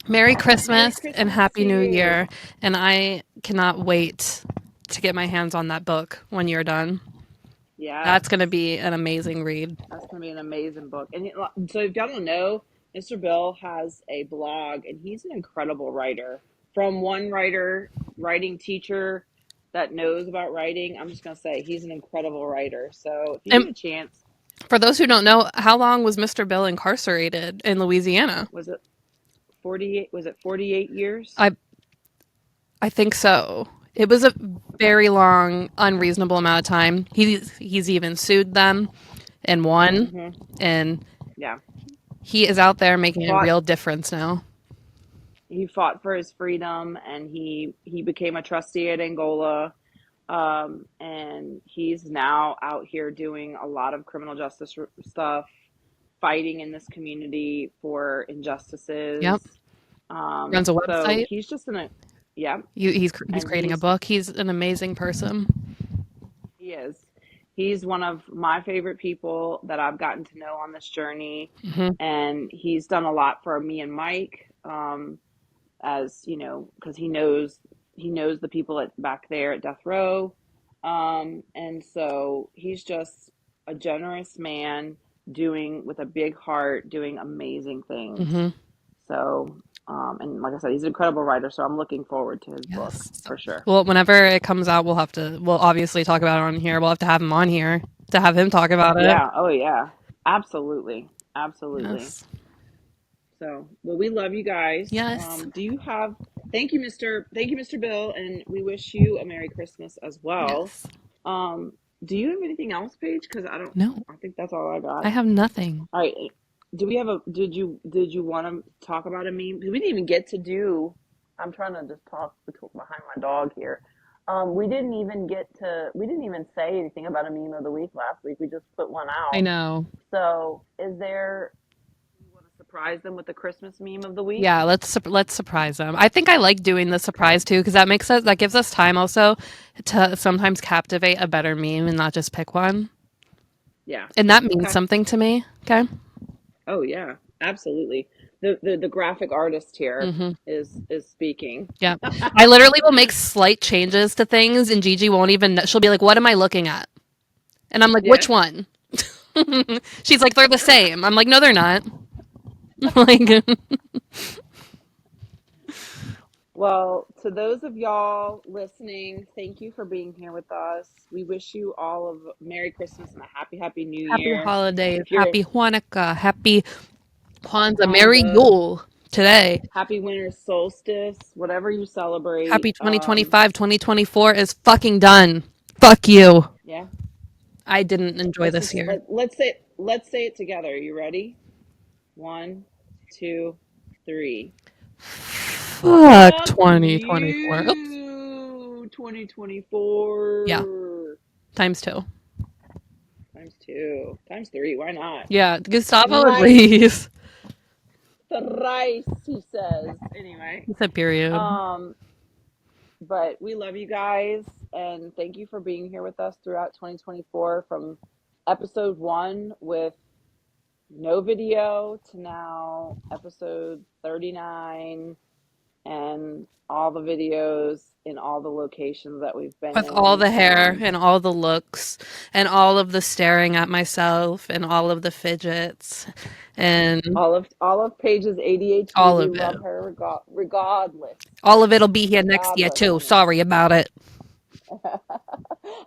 Merry Merry Christmas and Christmas to Happy New you. Year. And I cannot wait to get my hands on that book when you're done. That's Yes, going to be an amazing read. that's going to be an amazing book. And so, if y'all don't know, Mr. Bill has a blog, and he's an incredible writer. From one writing teacher that knows about writing, I'm just going to say he's an incredible writer. So, if you And get a chance, for those who don't know, how long was Mr. Bill incarcerated in Louisiana? was it 48? Was it 48 years? I I think so. It was a very long, unreasonable amount of time. He's even sued them and won, Mm-hmm. and Yeah. he is out there making a Fought real difference now. he fought for his freedom, and he became a trustee at Angola. And he's now out here doing a lot of criminal justice stuff, fighting in this community for Yep, injustices. runs a So website. he's just in a, yeah, He's and creating a book. He's an amazing person. he is. He's one of my favorite people that I've gotten to know on this journey, Hmm. and he's done a lot for me and Mike. as you know, because he knows the people back there at death row, and so he's just a generous man doing with a big heart, doing amazing things. Hmm. So, and like I said, he's an incredible writer, so I'm looking forward to his book Yes. for sure. Well, whenever it comes out, we'll obviously talk about it on here. We'll have to have him on here to have him talk about it. Yeah. Oh, yeah. Absolutely. Absolutely. Yes. So, well, we love you guys. Yes. Thank you, Mr. Bill, and we wish you a Merry Christmas as well. Yes. Um, do you have anything else, Paige? Because No, I think that's all I got. I have nothing. All right. Did you want to talk about a meme? 'Cause we didn't even get to do, I'm trying to just talk behind my dog here. We didn't even say anything about a meme of the week last week. We just put one I out. know. So, you want to surprise them with the Christmas meme of the week? Yeah, let's surprise them. I think I like doing the surprise too because that gives us time also to sometimes captivate a better meme and not just pick one. Yeah. And that means Okay. something to me. Okay. Oh yeah, absolutely. The graphic artist here Hmm. is speaking. Yeah. I literally will make slight changes to things and Gigi won't even know. She'll be like, "What am I looking at?" And I'm like, "Which Yeah. one?" She's like, "They're the same." I'm like, "No, they're not." Like, Well, to those of y'all listening, thank you for being here with us. We wish you all of Merry Christmas and a happy New happy Year. holidays, If you're happy Hanukkah, happy Kwanzaa, Merry Kwanzaa, Yule today. happy winter solstice, whatever you celebrate. Happy 2025. 2024 is fucking done. Fuck you. Yeah. I didn't enjoy Let's this just year. let's say it together. You ready? One, two, three. Fuck Fuck 2024. Oops. you, Yeah, 2024. times two. Times two. Times three. Why not? Yeah, Gustavo Thrice. agrees. Thrice, he says. Anyway. He said period. Um, but we love you guys and thank you for being here with us throughout 2024 from episode 1 with no video to now episode 39 and all the videos in all the locations that we've been With all in. the hair and all the looks and all of the staring at myself and all of the fidgets and all of Paige's ADHD. all We of love it. her regardless. All of it'll be here next year Regardless, too. honey. Sorry about it.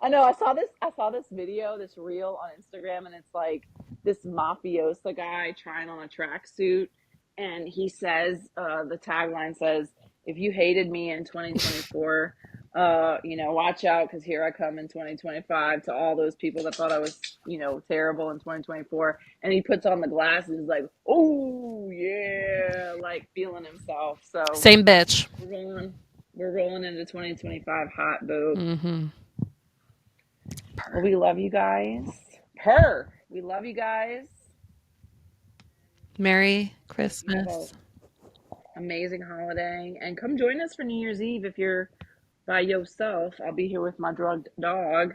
I know. I saw this video, this reel on Instagram, and it's like this mafiosa guy trying on a tracksuit, and he says, the tagline says, "If you hated me in 2024, watch out because here I come in 2025." To all those people that thought I was, terrible in 2024, and he puts on the glasses, like, "Oh yeah," like feeling himself. So Same bitch. we're rolling, we're rolling into 2025 hot, boo. Mm-hmm. Well, we love you guys. Her. We love you guys. Merry You have a Christmas. amazing holiday. And come join us for New Year's Eve if you're by yourself. I'll be here with my drugged dog.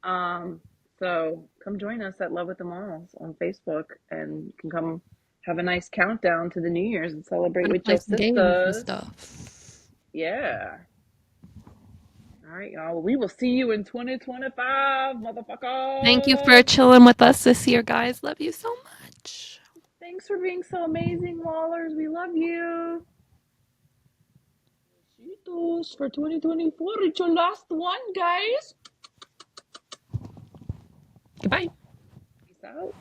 Um, so come join us at Love with the Malls on Facebook and you can come have a nice countdown to the New Year's and celebrate Gonna with play your some games and sisters. stuff. Yeah. All right, y'all. We will see you in 2025, Thank you for motherfuckers. chilling with us this year, guys. Love you so much. Thanks for being so amazing, Wallers. We love you. Besitos for 2024. It's your last one, guys. Goodbye. Peace out.